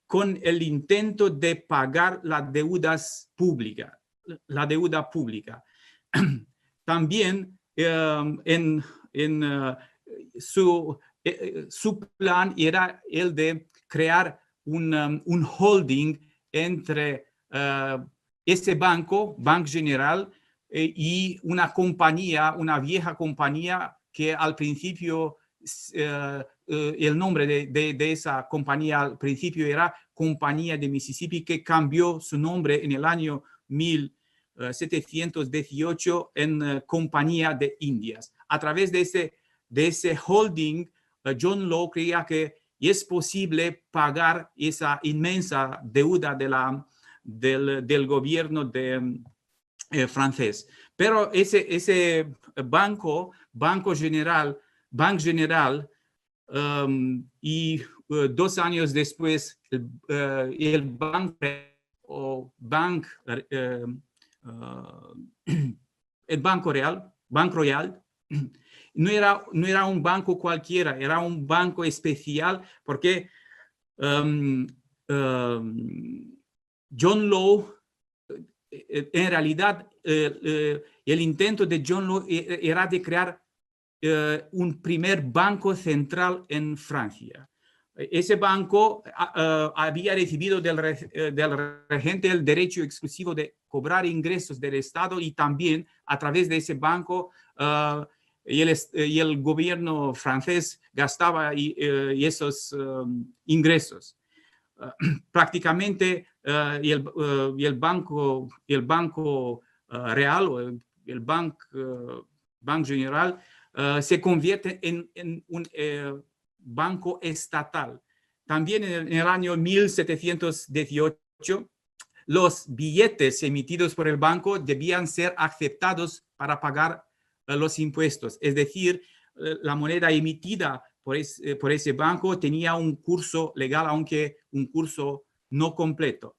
con el intento de pagar las deudas públicas. La deuda pública. También su plan era el de crear un holding entre ese Bank General y una compañía, una vieja compañía que al principio, el nombre de esa compañía al principio era Compañía de Mississippi, que cambió su nombre en el año 1718 en Compañía de Indias. A través de ese holding, John Law creía que es posible pagar esa inmensa deuda del gobierno francés. Pero ese Banque General, y 2 años después, el Banco Royal, no era un banco cualquiera, era un banco especial porque John Law, en realidad, el intento de John Law era de crear un primer banco central en Francia. Ese banco había recibido del regente el derecho exclusivo de cobrar ingresos del Estado y también a través de ese banco y el gobierno francés gastaba esos ingresos. Prácticamente el Banco Real o el Banque General se convierte en un banco estatal. También en el año 1718, los billetes emitidos por el banco debían ser aceptados para pagar los impuestos. Es decir, la moneda emitida por ese banco tenía un curso legal, aunque un curso no completo.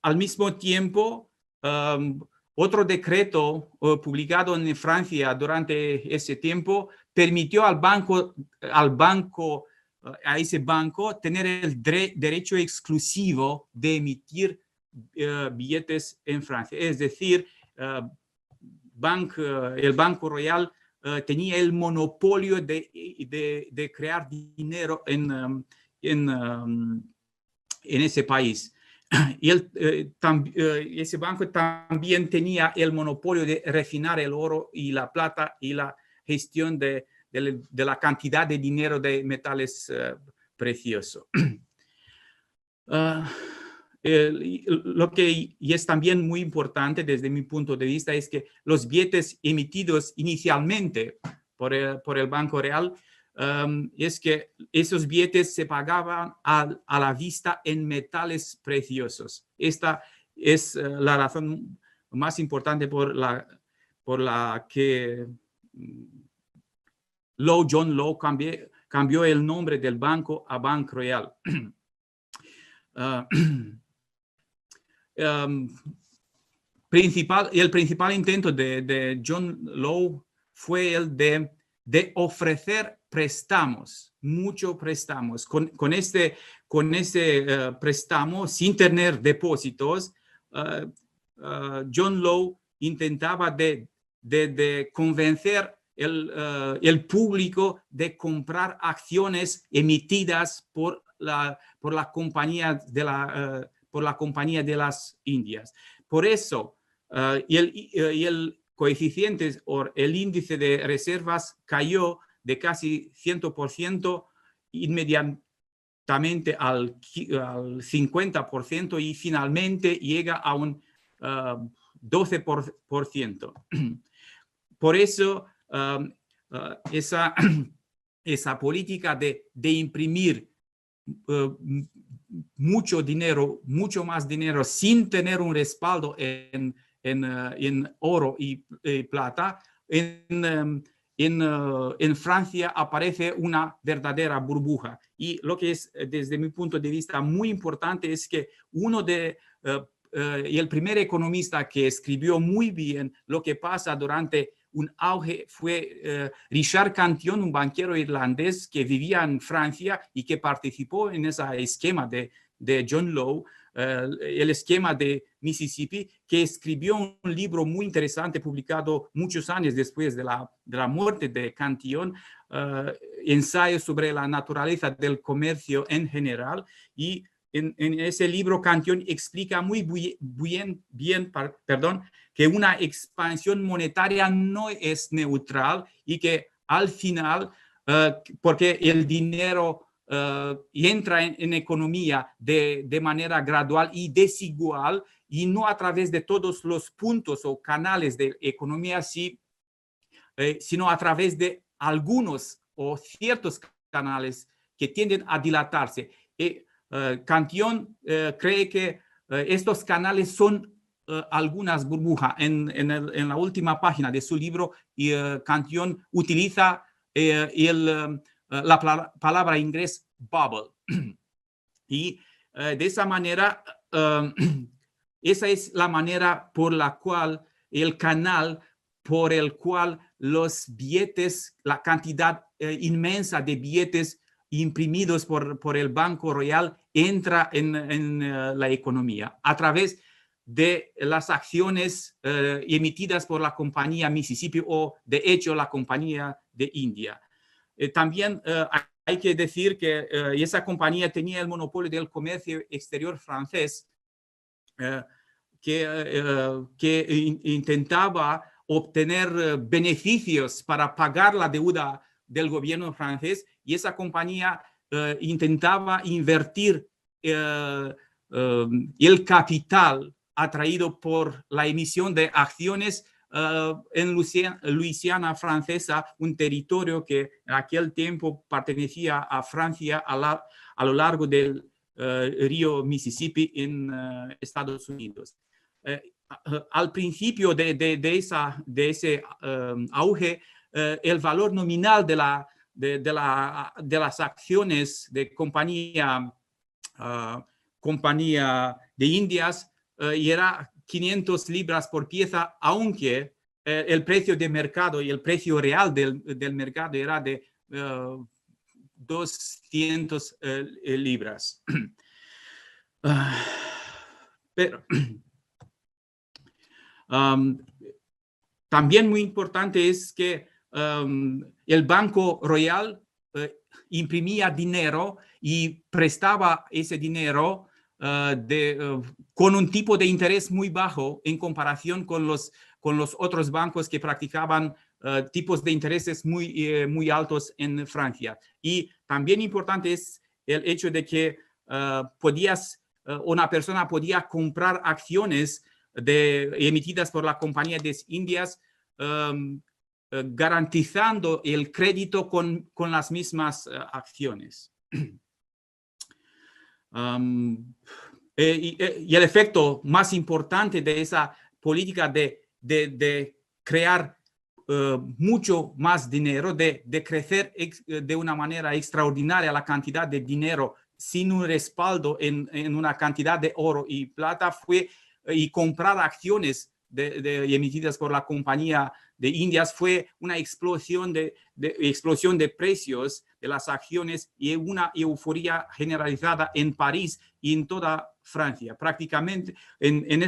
Al mismo tiempo, otro decreto publicado en Francia durante ese tiempo permitió a ese banco tener el derecho exclusivo de emitir billetes en Francia. Es decir, el Banco Royal tenía el monopolio de crear dinero en ese país. Y ese banco también tenía el monopolio de refinar el oro y la plata y la gestión de la cantidad de dinero de metales preciosos. Lo que es también muy importante desde mi punto de vista es que los billetes emitidos inicialmente por el Banco Real es que esos billetes se pagaban a la vista en metales preciosos. Esta es la razón más importante por la que John Law cambió el nombre del banco a Banque Royal. El principal intento de John Law fue el de ofrecer préstamos, muchos préstamos. Con ese préstamo, sin tener depósitos, John Law intentaba de convencer el público de comprar acciones emitidas por la compañía por la Compañía de las Indias. Por eso, el coeficiente o el índice de reservas cayó de casi 100% inmediatamente al 50% y finalmente llega a un 12%. Por eso, esa política de imprimir mucho dinero, mucho más dinero, sin tener un respaldo en oro y plata, en Francia aparece una verdadera burbuja. Y lo que es, desde mi punto de vista, muy importante es que el primer economista que escribió muy bien lo que pasa durante un auge fue Richard Cantillon, un banquero irlandés que vivía en Francia y que participó en ese esquema de John Law, el esquema de Mississippi, que escribió un libro muy interesante publicado muchos años después de la muerte de Cantillon, ensayo sobre la naturaleza del comercio en general, y en ese libro Cantillon explica muy bien, que una expansión monetaria no es neutral y que al final, porque el dinero entra en economía de manera gradual y desigual y no a través de todos los puntos o canales de economía, sino a través de algunos o ciertos canales que tienden a dilatarse. Cantillon cree que estos canales son algunas burbujas. En la última página de su libro, Cantillon utiliza la palabra inglés bubble. Y de esa manera, esa es la manera por la cual el canal por el cual los billetes, la cantidad inmensa de billetes imprimidos por el Banco Royal entra en la economía a través de las acciones emitidas por la compañía Mississippi o, de hecho, la compañía de India. También hay que decir que esa compañía tenía el monopolio del comercio exterior francés, que intentaba obtener beneficios para pagar la deuda del gobierno francés, y esa compañía intentaba invertir el capital atraído por la emisión de acciones en Luisiana francesa, un territorio que en aquel tiempo pertenecía a Francia a lo largo del río Mississippi en Estados Unidos. Al principio de ese auge, el valor nominal de las acciones de compañía de Indias era 500 libras por pieza, aunque el precio de mercado y el precio real del mercado era de 200 libras. Pero también muy importante es que el Banco Royal imprimía dinero y prestaba ese dinero con un tipo de interés muy bajo en comparación con los otros bancos que practicaban tipos de intereses muy altos en Francia. Y también importante es el hecho de que una persona podía comprar acciones emitidas por la compañía de Indias, garantizando el crédito con las mismas acciones. Y el efecto más importante de esa política de crear mucho más dinero, de crecer de una manera extraordinaria la cantidad de dinero sin un respaldo en una cantidad de oro y plata, y comprar acciones emitidas por la compañía de Indias, fue una explosión de precios de las acciones y una euforia generalizada en París y en toda Francia. Prácticamente en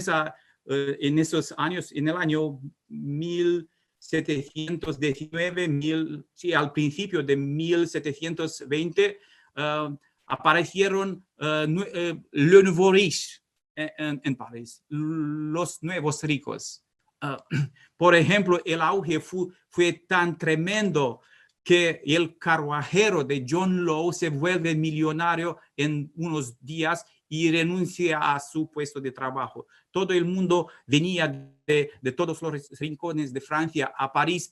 esos años, en el año 1719, al principio de 1720, aparecieron le nouveau riche en París, los nuevos ricos. Por ejemplo, el auge fue tan tremendo que el carruajero de John Law se vuelve millonario en unos días y renuncia a su puesto de trabajo. Todo el mundo venía de todos los rincones de Francia a París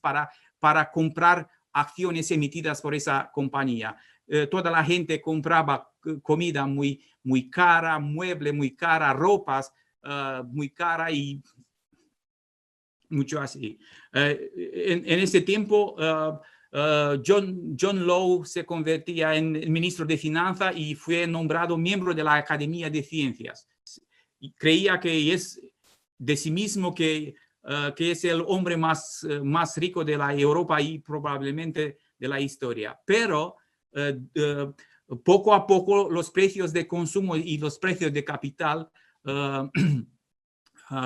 para comprar acciones emitidas por esa compañía. Toda la gente compraba comida muy cara, mueble muy cara, ropas muy cara y mucho así. En ese tiempo, John Law se convertía en ministro de Finanzas y fue nombrado miembro de la Academia de Ciencias. Y creía que es de sí mismo que es el hombre más rico de la Europa y probablemente de la historia. Pero poco a poco los precios de consumo y los precios de capital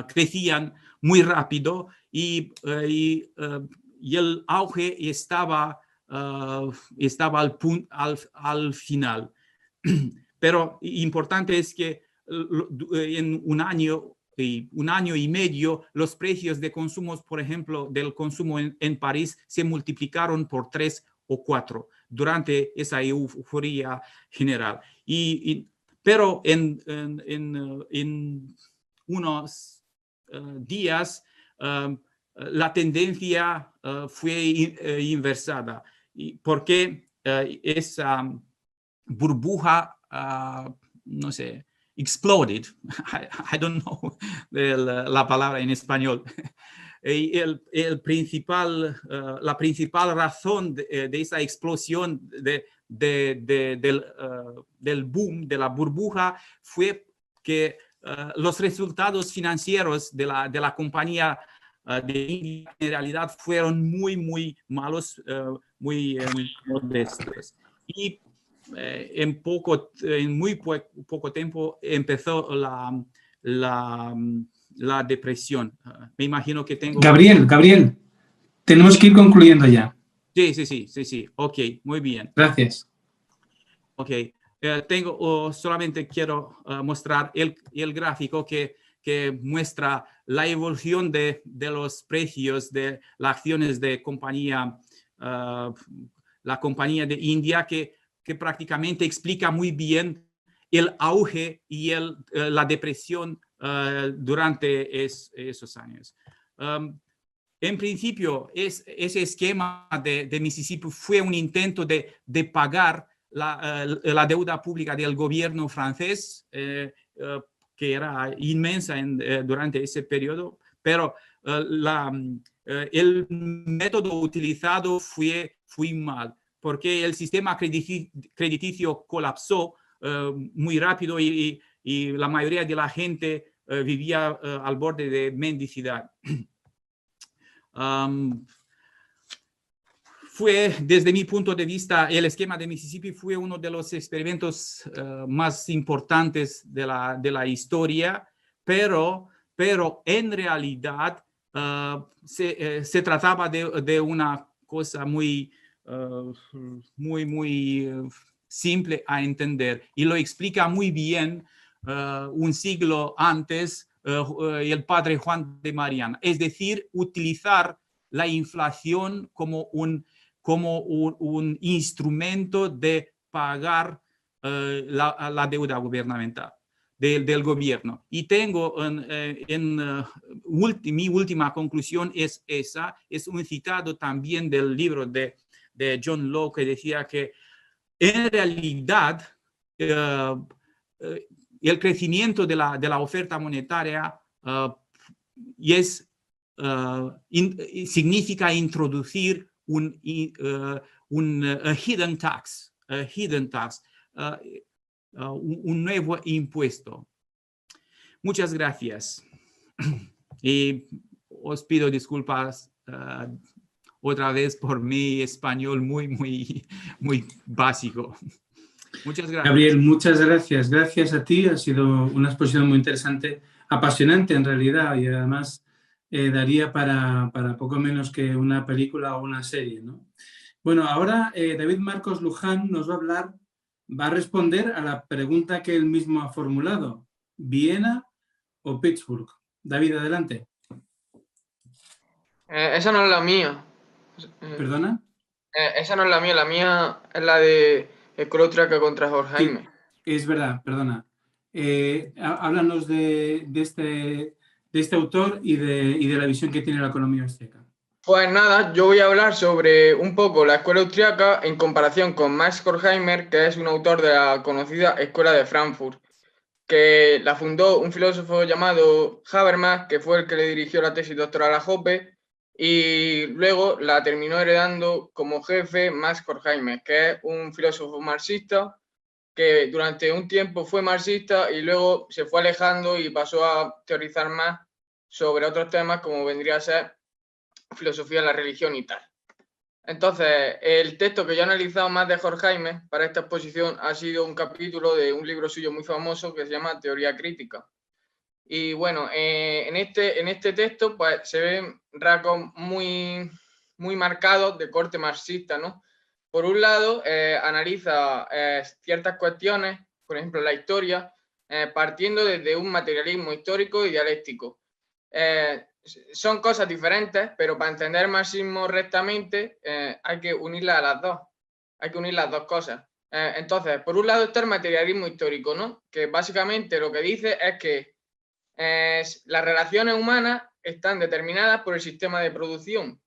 crecían muy rápido y el auge estaba al final. pero importante es que en un año y medio, los precios de consumos, por ejemplo, del consumo en París se multiplicaron por 3 o 4 durante esa euforia general. Pero en unos días la tendencia fue inversada, porque esa burbuja, no sé, exploded, I don't know la palabra en español. La principal razón de esa explosión del boom, de la burbuja, fue que los resultados financieros de la compañía de India en realidad fueron muy malos, muy modestos. Y en muy poco tiempo empezó la depresión. Me imagino que tengo... Gabriel, tenemos que ir concluyendo ya. Sí. Ok, muy bien. Gracias. Ok, solamente quiero mostrar el gráfico que muestra la evolución de los precios de las acciones de la compañía de India, que prácticamente explica muy bien el auge y la depresión durante esos años. En principio, ese esquema de Mississippi fue un intento de pagar la deuda pública del gobierno francés, que era inmensa durante ese periodo, pero el método utilizado fue mal, porque el sistema crediticio colapsó muy rápido y la mayoría de la gente vivía al borde de mendicidad. Desde mi punto de vista, el esquema de Mississippi fue uno de los experimentos más importantes de la historia, pero en realidad se trataba de una cosa muy simple a entender, y lo explica muy bien un siglo antes el padre Juan de Mariana, es decir, utilizar la inflación como un instrumento de pagar la deuda gubernamental del gobierno. Y tengo mi última conclusión es esa, es un citado también del libro de John Locke, que decía que en realidad el crecimiento de la oferta monetaria significa introducir un hidden tax, un nuevo impuesto. Muchas gracias. Y os pido disculpas otra vez por mi español muy básico. Muchas gracias. Gabriel, muchas gracias. Gracias a ti. Ha sido una exposición muy interesante, apasionante en realidad, y además daría para poco menos que una película o una serie, ¿no? Bueno, ahora David Marcos Luján nos va a responder a la pregunta que él mismo ha formulado: ¿Viena o Pittsburgh? David, adelante. Esa no es la mía. ¿Perdona? Esa no es la mía es la de Escuela Austríaca contra Horkheimer. Sí, es verdad, perdona. Háblanos de este autor y de la visión que tiene la economía austríaca. Pues nada, yo voy a hablar sobre un poco la escuela austríaca en comparación con Max Horkheimer, que es un autor de la conocida Escuela de Frankfurt, que la fundó un filósofo llamado Habermas, que fue el que le dirigió la tesis doctoral a Hoppe, y luego la terminó heredando como jefe Max Horkheimer, que es un filósofo marxista que durante un tiempo fue marxista y luego se fue alejando y pasó a teorizar más sobre otros temas como vendría a ser filosofía de la religión y tal. Entonces, el texto que yo he analizado más de Horkheimer para esta exposición ha sido un capítulo de un libro suyo muy famoso que se llama Teoría Crítica. Y bueno, en este texto pues, se ven rasgos muy marcados de corte marxista, ¿no? Por un lado, analiza ciertas cuestiones por ejemplo, la historia, partiendo desde un materialismo histórico y dialéctico. Son cosas diferentes, pero para entender el marxismo rectamente hay que unirlas a las dos. Hay que unir las dos cosas. Entonces, por un lado está el materialismo histórico, ¿no? Que básicamente lo que dice es que las relaciones humanas están determinadas por el sistema de producción.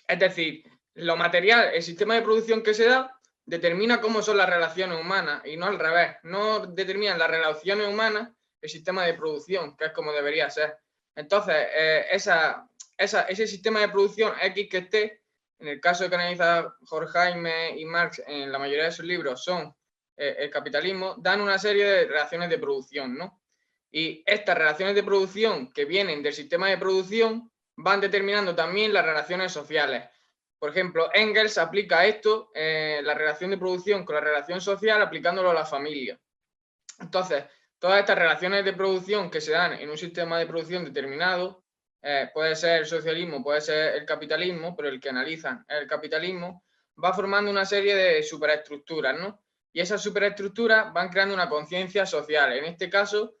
Es decir, lo material, el sistema de producción que se da, determina cómo son las relaciones humanas y no al revés. No determinan las relaciones humanas el sistema de producción, que es como debería ser. Entonces, ese sistema de producción X que esté, en el caso que analiza Horkheimer y Marx en la mayoría de sus libros, son el capitalismo, dan una serie de relaciones de producción, ¿no? Y estas relaciones de producción que vienen del sistema de producción van determinando también las relaciones sociales. Por ejemplo, Engels aplica esto, la relación de producción con la relación social, aplicándolo a la familia. Entonces, todas estas relaciones de producción que se dan en un sistema de producción determinado, puede ser el socialismo, puede ser el capitalismo, pero el que analizan el capitalismo, va formando una serie de superestructuras, ¿no? Y esas superestructuras van creando una conciencia social, en este caso,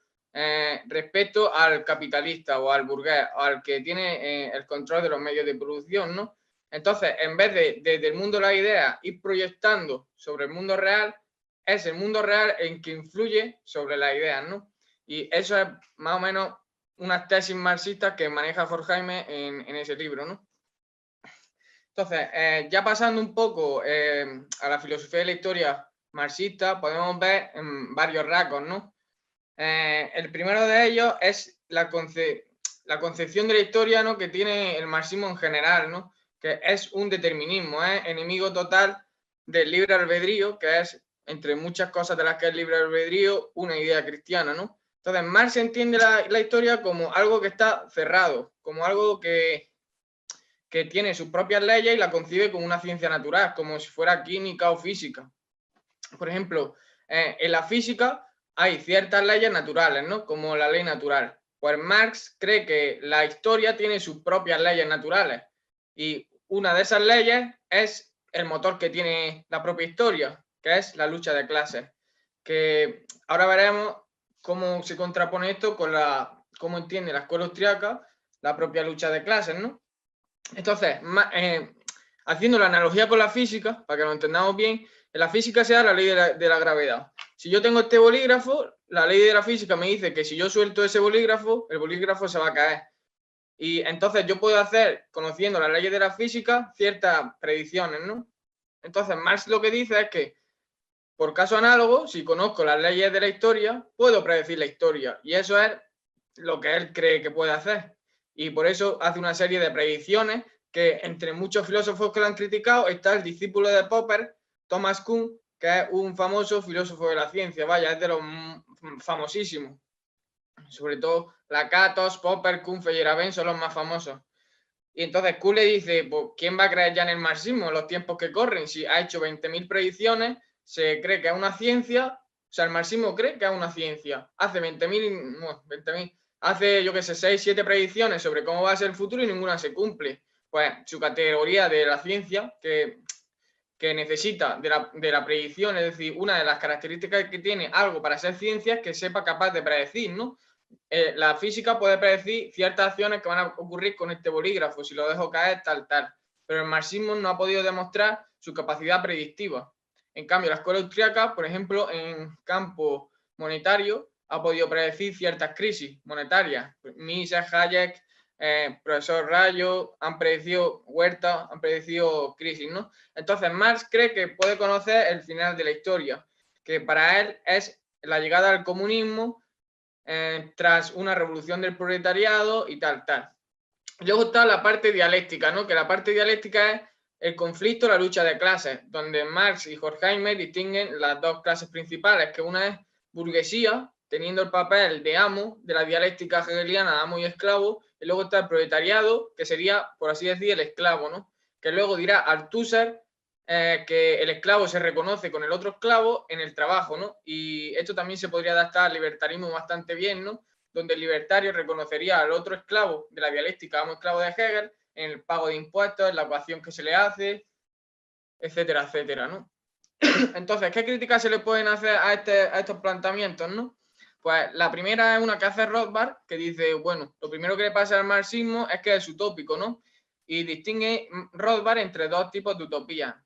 respecto al capitalista o al burgués, o al que tiene el control de los medios de producción, ¿no? Entonces, en vez de desde el mundo de las ideas ir proyectando sobre el mundo real, es el mundo real en que influye sobre las ideas, ¿no? Y eso es más o menos unas tesis marxistas que maneja Horkheimer en ese libro, ¿no? Entonces, ya pasando un poco a la filosofía de la historia marxista, podemos ver varios rasgos, ¿no? El primero de ellos es la concepción de la historia, ¿no?, que tiene el marxismo en general, ¿no?, que es un determinismo, es enemigo total del libre albedrío, que es, entre muchas cosas de las que es el libre albedrío, una idea cristiana, ¿no? Entonces, Marx entiende la historia como algo que está cerrado, como algo que tiene sus propias leyes y la concibe como una ciencia natural, como si fuera química o física. Por ejemplo, en la física hay ciertas leyes naturales, ¿no?, como la ley natural. Pues Marx cree que la historia tiene sus propias leyes naturales y una de esas leyes es el motor que tiene la propia historia, que es la lucha de clases. Que ahora veremos cómo se contrapone esto con cómo entiende la escuela austríaca la propia lucha de clases, ¿no? Entonces, haciendo la analogía con la física, para que lo entendamos bien, en la física se da la ley de la gravedad. Si yo tengo este bolígrafo, la ley de la física me dice que si yo suelto ese bolígrafo, el bolígrafo se va a caer. Y entonces yo puedo hacer, conociendo las leyes de la física, ciertas predicciones, ¿no? Entonces Marx lo que dice es que, por caso análogo, si conozco las leyes de la historia, puedo predecir la historia. Y eso es lo que él cree que puede hacer. Y por eso hace una serie de predicciones que, entre muchos filósofos que lo han criticado, está el discípulo de Popper, Thomas Kuhn, que es un famoso filósofo de la ciencia, vaya, es de los famosísimos. Sobre todo Lakatos, Popper, Kuhn, Feyerabend son los más famosos. Y entonces Kuhn le dice, pues, ¿quién va a creer ya en el marxismo en los tiempos que corren? Si ha hecho 20.000 predicciones, se cree que es una ciencia, o sea, el marxismo cree que es una ciencia. Hace 20.000, hace, yo qué sé, 6, 7 predicciones sobre cómo va a ser el futuro y ninguna se cumple. Pues su categoría de la ciencia, que necesita de la predicción, es decir, una de las características que tiene algo para ser ciencia es que sepa capaz de predecir, ¿no? La física puede predecir ciertas acciones que van a ocurrir con este bolígrafo, si lo dejo caer, tal, pero el marxismo no ha podido demostrar su capacidad predictiva. En cambio, la escuela austríaca, por ejemplo, en campo monetario, ha podido predecir ciertas crisis monetarias. Mises, Hayek, profesor Rayo, han predecido Huerta, han predecido crisis, ¿no? Entonces Marx cree que puede conocer el final de la historia, que para él es la llegada al comunismo tras una revolución del proletariado y tal. Luego está la parte dialéctica, ¿no? Que la parte dialéctica es el conflicto, la lucha de clases, donde Marx y Horkheimer distinguen las dos clases principales, que una es burguesía, teniendo el papel de amo, de la dialéctica hegeliana, amo y esclavo, y luego está el proletariado, que sería, por así decir, el esclavo, ¿no? Que luego dirá Althusser que el esclavo se reconoce con el otro esclavo en el trabajo, ¿no? Y esto también se podría adaptar al libertarismo bastante bien, ¿no? Donde el libertario reconocería al otro esclavo de la dialéctica amo-esclavo de Hegel en el pago de impuestos, en la ecuación que se le hace, etcétera, etcétera, ¿no? Entonces, ¿qué críticas se le pueden hacer a estos planteamientos, no? Pues la primera es una que hace Rothbard, que dice, bueno, lo primero que le pasa al marxismo es que es utópico, ¿no? Y distingue Rothbard entre dos tipos de utopía.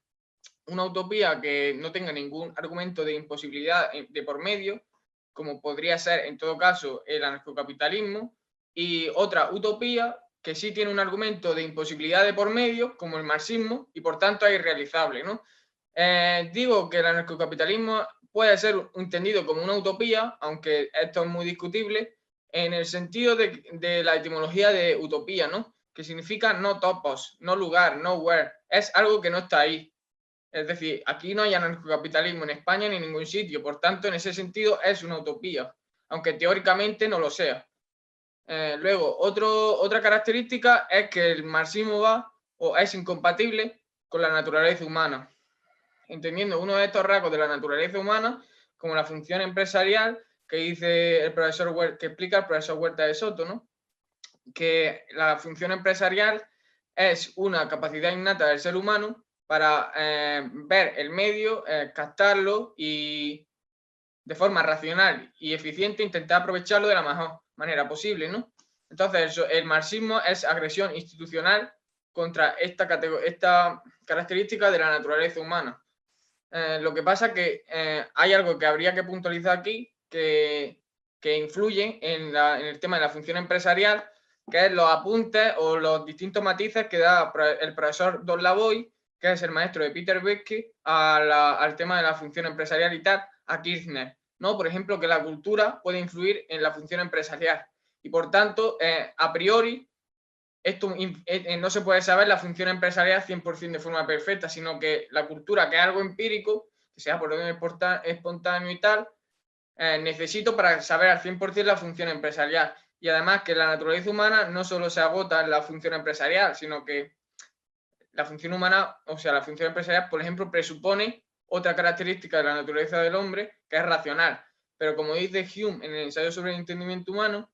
Una utopía que no tenga ningún argumento de imposibilidad de por medio, como podría ser en todo caso el anarcocapitalismo, y otra utopía que sí tiene un argumento de imposibilidad de por medio, como el marxismo, y por tanto es irrealizable, ¿no? Digo que el anarcocapitalismo puede ser entendido como una utopía, aunque esto es muy discutible, en el sentido de la etimología de utopía, ¿no? Que significa no topos, no lugar, nowhere, es algo que no está ahí. Es decir, aquí no hay anarcocapitalismo en España ni en ningún sitio, por tanto, en ese sentido es una utopía, aunque teóricamente no lo sea. Luego, otra característica es que el marxismo va o es incompatible con la naturaleza humana, entendiendo uno de estos rasgos de la naturaleza humana como la función empresarial que dice el profesor Huerta, que explica el profesor Huerta de Soto, ¿no? Que la función empresarial es una capacidad innata del ser humano para ver el medio, captarlo y de forma racional y eficiente intentar aprovecharlo de la mejor manera posible, ¿no? Entonces, el marxismo es agresión institucional contra esta característica de la naturaleza humana. Lo que pasa es que hay algo que habría que puntualizar aquí que influye en el tema de la función empresarial, que es los apuntes o los distintos matices que da el profesor Don Lavoie, que es el maestro de Peter Becky, al tema de la función empresarial y tal, a Kirchner, ¿no? Por ejemplo, que la cultura puede influir en la función empresarial y por tanto, a priori, esto no se puede saber la función empresarial 100% de forma perfecta, sino que la cultura, que es algo empírico, que sea por orden espontáneo y tal, necesito para saber al 100% la función empresarial. Y además que la naturaleza humana no solo se agota en la función empresarial, sino que la función humana, o sea, la función empresarial, por ejemplo, presupone otra característica de la naturaleza del hombre, que es racional. Pero como dice Hume en el ensayo sobre el entendimiento humano,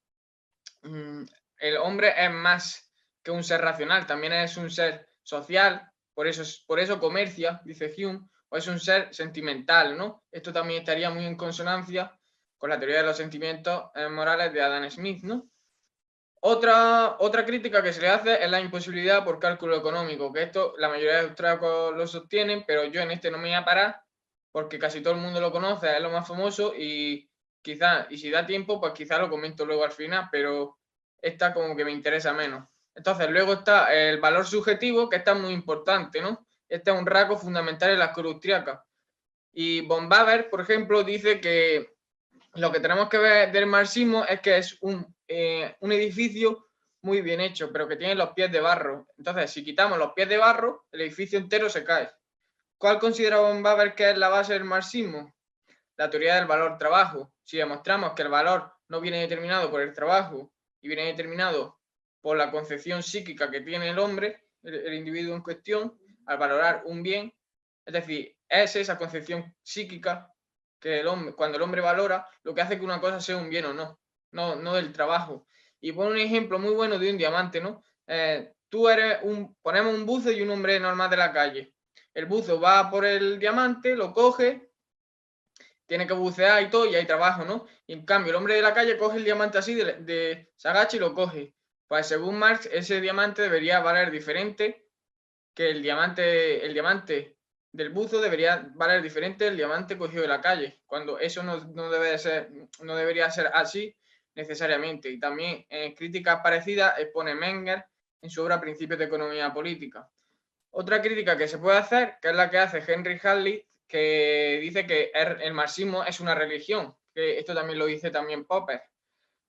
el hombre es más que un ser racional, también es un ser social, por eso comercia, dice Hume, o es un ser sentimental, ¿no? Esto también estaría muy en consonancia con la teoría de los sentimientos morales de Adam Smith, ¿no? Otra crítica que se le hace es la imposibilidad por cálculo económico, que esto la mayoría de austríacos lo sostienen, pero yo en este no me voy a parar, porque casi todo el mundo lo conoce, es lo más famoso y quizás, y si da tiempo, pues quizás lo comento luego al final, pero esta como que me interesa menos. Entonces, luego está el valor subjetivo, que está muy importante, ¿no? Este es un rasgo fundamental en la escuela austríaca. Y von Baber, por ejemplo, dice que lo que tenemos que ver del marxismo es que es un edificio muy bien hecho, pero que tiene los pies de barro. Entonces, si quitamos los pies de barro, el edificio entero se cae. ¿Cuál considera von Baber que es la base del marxismo? La teoría del valor trabajo. Si demostramos que el valor no viene determinado por el trabajo y viene determinado por la concepción psíquica que tiene el hombre, el individuo en cuestión, al valorar un bien, es decir, es esa concepción psíquica que cuando el hombre valora, lo que hace que una cosa sea un bien o no del trabajo. Y pone un ejemplo muy bueno de un diamante, ¿no? Ponemos un buzo y un hombre normal de la calle. El buzo va por el diamante, lo coge, tiene que bucear y todo, y hay trabajo, ¿no? Y en cambio, el hombre de la calle coge el diamante así, se agacha y lo coge. Pues según Marx, ese diamante debería valer diferente que el diamante del buzo debería valer diferente del diamante cogido de la calle, cuando eso no debería ser así necesariamente. Y también en críticas parecidas expone Menger en su obra Principios de Economía Política. Otra crítica que se puede hacer, que es la que hace Henry Hadley, que dice que el marxismo es una religión, que esto también lo dice también Popper.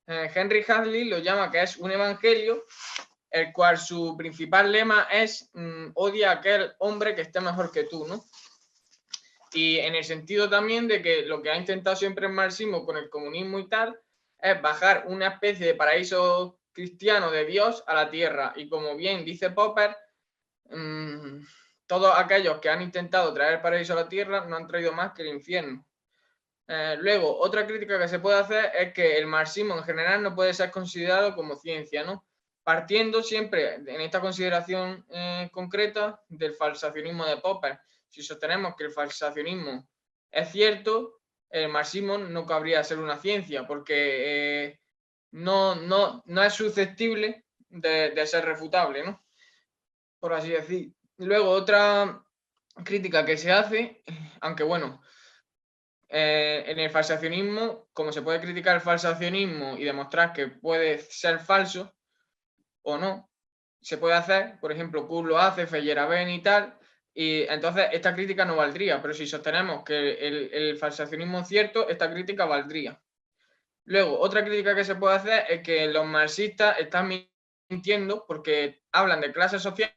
Henry Hadley lo llama que es un evangelio, el cual su principal lema es odia a aquel hombre que esté mejor que tú, ¿no? Y en el sentido también de que lo que ha intentado siempre el marxismo con el comunismo y tal, es bajar una especie de paraíso cristiano de Dios a la tierra. Y como bien dice Popper, todos aquellos que han intentado traer el paraíso a la tierra no han traído más que el infierno. Luego, otra crítica que se puede hacer es que el marxismo en general no puede ser considerado como ciencia, ¿no? partiendo siempre en esta consideración concreta del falsacionismo de Popper. Si sostenemos que el falsacionismo es cierto, el marxismo no cabría ser una ciencia, porque no es susceptible de ser refutable, ¿no? Por así decir. Luego, otra crítica que se hace, aunque bueno, en el falsacionismo, como se puede criticar el falsacionismo y demostrar que puede ser falso o no, se puede hacer, por ejemplo, Kuhn lo hace, Feyerabend y tal, y entonces esta crítica no valdría, pero si sostenemos que el falsacionismo es cierto, esta crítica valdría. Luego, otra crítica que se puede hacer es que los marxistas están mintiendo porque hablan de clases sociales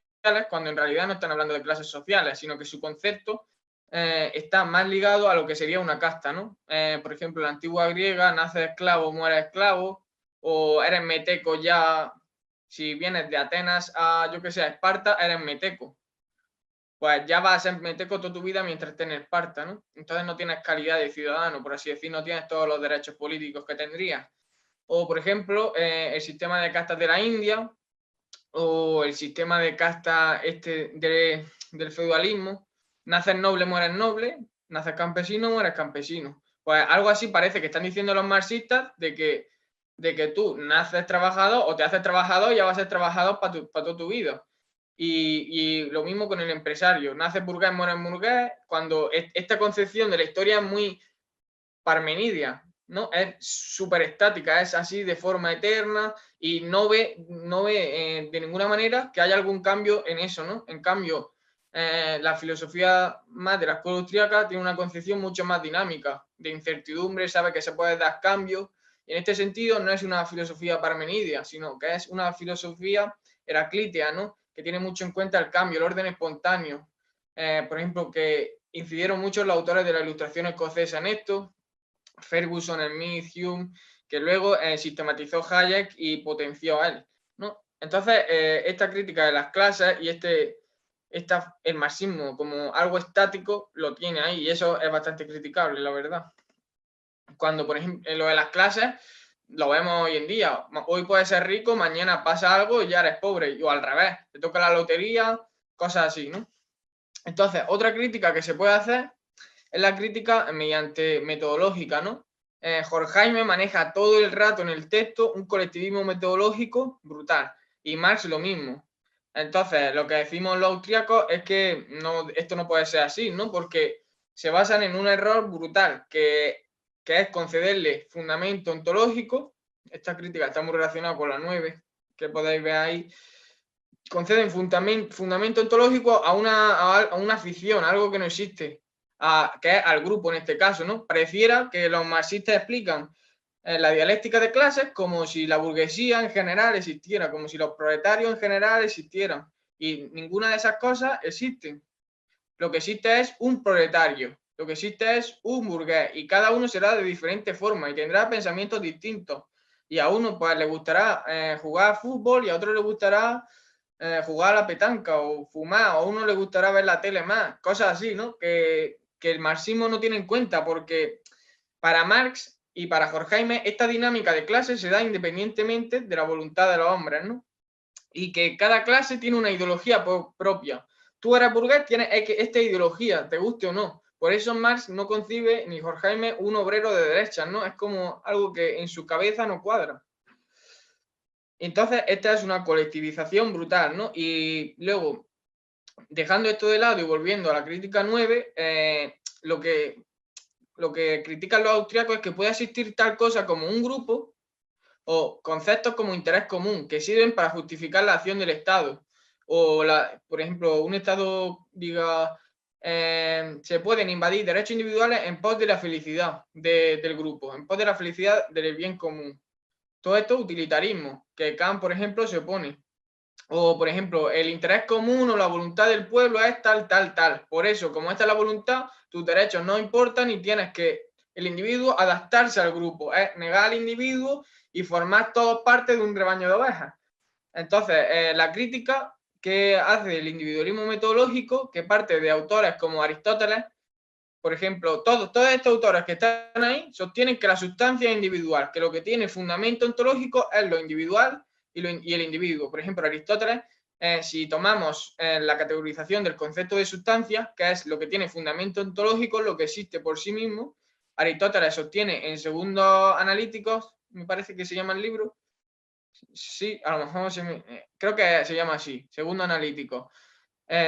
cuando en realidad no están hablando de clases sociales, sino que su concepto está más ligado a lo que sería una casta, ¿no? Por ejemplo, la antigua griega, naces esclavo, mueres esclavo, o eres meteco ya, si vienes de Atenas a, yo que sé, a Esparta, eres meteco. Pues ya vas a ser meteco toda tu vida mientras estés en Esparta, ¿no? Entonces no tienes calidad de ciudadano, por así decir, no tienes todos los derechos políticos que tendrías. O, por ejemplo, el sistema de castas de la India, o el sistema de castas del feudalismo. Naces noble, mueres noble, naces campesino, mueres campesino. Pues algo así parece que están diciendo los marxistas de que tú naces trabajador o te haces trabajador y ya vas a ser trabajador para toda tu vida. Y lo mismo con el empresario. Naces burgués, mueres burgués, cuando esta concepción de la historia es muy parmenidia, ¿no? Es súper estática, es así de forma eterna y no ve de ninguna manera que haya algún cambio en eso, ¿no? En cambio, la filosofía más de la escuela austríaca tiene una concepción mucho más dinámica, de incertidumbre, sabe que se puede dar cambios, y en este sentido no es una filosofía parmenidia, sino que es una filosofía heraclítea, ¿no? Que tiene mucho en cuenta el cambio, el orden espontáneo. Por ejemplo, que incidieron muchos los autores de la Ilustración escocesa en esto, Ferguson, Smith, Hume, que luego sistematizó Hayek y potenció a él, ¿no? Entonces, esta crítica de las clases y el marxismo como algo estático lo tiene ahí, y eso es bastante criticable, la verdad. Cuando, por ejemplo, lo de las clases lo vemos hoy en día. Hoy puedes ser rico, mañana pasa algo y ya eres pobre, o al revés, te toca la lotería, cosas así, ¿no? Entonces, otra crítica que se puede hacer es la crítica mediante metodológica, ¿no? Horkheimer maneja todo el rato en el texto un colectivismo metodológico brutal, y Marx lo mismo. Entonces, lo que decimos los austríacos es que esto no puede ser así, ¿no? Porque se basan en un error brutal, que es concederle fundamento ontológico. Esta crítica está muy relacionada con la 9, que podéis ver ahí. Conceden fundamento ontológico a una ficción, algo que no existe, que es al grupo en este caso, ¿no? Pareciera que los marxistas explican la dialéctica de clases como si la burguesía en general existiera, como si los proletarios en general existieran, y ninguna de esas cosas existen. Lo que existe es un proletario, lo que existe es un burgués, y cada uno será de diferente forma y tendrá pensamientos distintos, y a uno pues le gustará jugar fútbol y a otro le gustará jugar a la petanca o fumar, o a uno le gustará ver la tele más, cosas así, ¿no? Que el marxismo no tiene en cuenta, porque para Marx y para Horkheimer esta dinámica de clases se da independientemente de la voluntad de los hombres, ¿no? Y que cada clase tiene una ideología propia. Tú eres burgués, tienes esta ideología, te guste o no. Por eso Marx no concibe, ni Horkheimer, un obrero de derechas, ¿no? Es como algo que en su cabeza no cuadra. Entonces, esta es una colectivización brutal, ¿no? Y luego, dejando esto de lado y volviendo a la crítica 9, lo que critican los austríacos es que puede existir tal cosa como un grupo o conceptos como interés común que sirven para justificar la acción del Estado. O, por ejemplo, un Estado diga, se pueden invadir derechos individuales en pos de la felicidad del grupo, en pos de la felicidad del bien común. Todo esto es utilitarismo, que Kant, por ejemplo, se opone. O, por ejemplo, el interés común o la voluntad del pueblo es tal, tal, tal. Por eso, como esta es la voluntad, tus derechos no importan y tienes que, el individuo, adaptarse al grupo. Es negar al individuo y formar todos parte de un rebaño de ovejas. Entonces, la crítica que hace el individualismo metodológico, que parte de autores como Aristóteles, por ejemplo, todos estos autores que están ahí sostienen que la sustancia es individual, que lo que tiene fundamento ontológico es lo individual y el individuo. Por ejemplo, Aristóteles, si tomamos la categorización del concepto de sustancia, que es lo que tiene fundamento ontológico, lo que existe por sí mismo, Aristóteles sostiene en Segundos Analíticos, me parece que se llama el libro, sí, a lo mejor creo que se llama así, Segundo Analítico,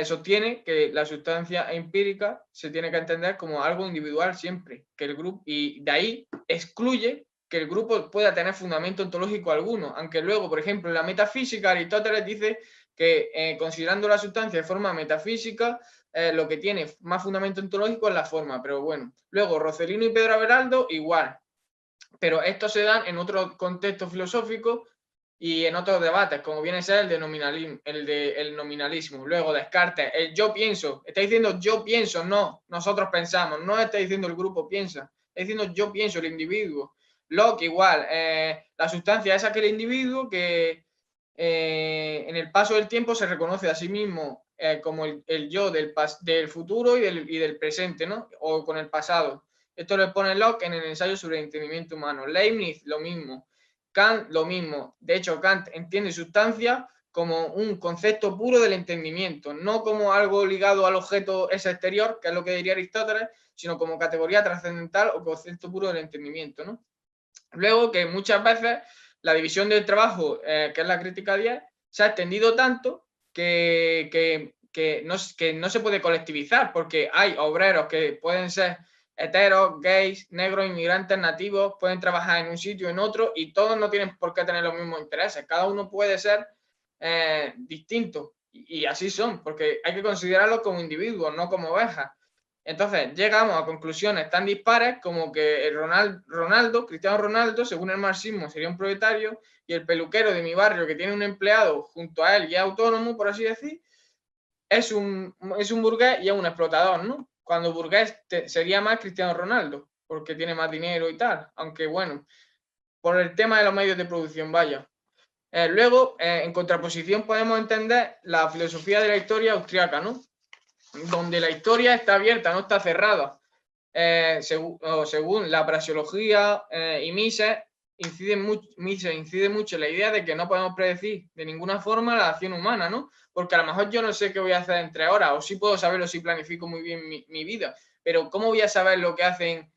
sostiene que la sustancia empírica se tiene que entender como algo individual siempre, que el grupo, y de ahí excluye que el grupo pueda tener fundamento ontológico alguno, aunque luego, por ejemplo, en la metafísica, Aristóteles dice que considerando la sustancia de forma metafísica, lo que tiene más fundamento ontológico es la forma, pero bueno. Luego, Rossellino y Pedro Abelardo, igual, pero estos se dan en otro contexto filosófico y en otros debates, como viene a ser el de nominalismo. Luego Descartes, el yo pienso, está diciendo yo pienso, no, nosotros pensamos, no está diciendo el grupo piensa, está diciendo yo pienso, el individuo. Locke igual, la sustancia es aquel individuo que en el paso del tiempo se reconoce a sí mismo como el yo del futuro y del presente, ¿no? O con el pasado. Esto lo pone Locke en el ensayo sobre el entendimiento humano. Leibniz, lo mismo. Kant, lo mismo. De hecho, Kant entiende sustancia como un concepto puro del entendimiento, no como algo ligado al objeto ese exterior, que es lo que diría Aristóteles, sino como categoría trascendental o concepto puro del entendimiento, ¿no? Luego, que muchas veces la división del trabajo, que es la crítica 10, se ha extendido tanto que no se puede colectivizar, porque hay obreros que pueden ser heteros, gays, negros, inmigrantes, nativos, pueden trabajar en un sitio o en otro y todos no tienen por qué tener los mismos intereses. Cada uno puede ser distinto y así son, porque hay que considerarlos como individuos, no como ovejas. Entonces llegamos a conclusiones tan dispares como que Cristiano Ronaldo, según el marxismo, sería un proletario y el peluquero de mi barrio que tiene un empleado junto a él y es autónomo, por así decir, es un burgués y es un explotador, ¿no? Cuando burgués sería más Cristiano Ronaldo, porque tiene más dinero y tal, aunque bueno, por el tema de los medios de producción, vaya. Luego, en contraposición podemos entender la filosofía de la historia austriaca, ¿no? Donde la historia está abierta, no está cerrada. Según la praxeología y Mises incide mucho en la idea de que no podemos predecir de ninguna forma la acción humana, ¿no? Porque a lo mejor yo no sé qué voy a hacer en 3 horas, o sí puedo saberlo si planifico muy bien mi vida, pero ¿cómo voy a saber lo que hacen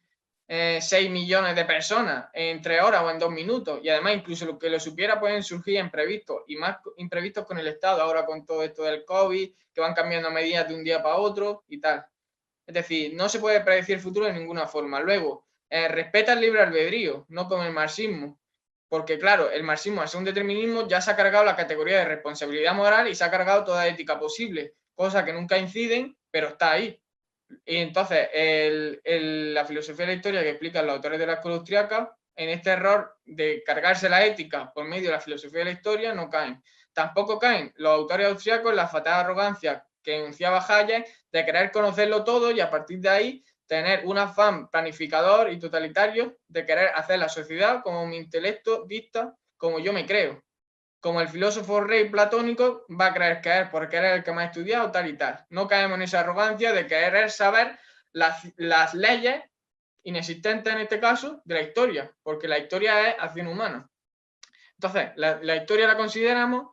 6 millones de personas en 3 horas o en 2 minutos? Y además, incluso lo que lo supiera, pueden surgir imprevistos, y más imprevistos con el Estado, ahora con todo esto del COVID, que van cambiando medidas de un día para otro y tal. Es decir, no se puede predecir el futuro de ninguna forma. Luego, respeta el libre albedrío, no como el marxismo. Porque, claro, el marxismo, al ser un determinismo, ya se ha cargado la categoría de responsabilidad moral y se ha cargado toda ética posible, cosa que nunca inciden, pero está ahí. Y entonces, la filosofía de la historia que explican los autores de la escuela austriaca, en este error de cargarse la ética por medio de la filosofía de la historia, no caen. Tampoco caen los autores austriacos en la fatal arrogancia que enunciaba Hayek de querer conocerlo todo y a partir de ahí tener un afán planificador y totalitario de querer hacer la sociedad como mi intelecto dicta, como yo me creo. Como el filósofo rey platónico va a creer que es porque él es el que más ha estudiado, tal y tal. No caemos en esa arrogancia de querer saber las leyes inexistentes en este caso de la historia, porque la historia es acción humana. Entonces, la historia la consideramos,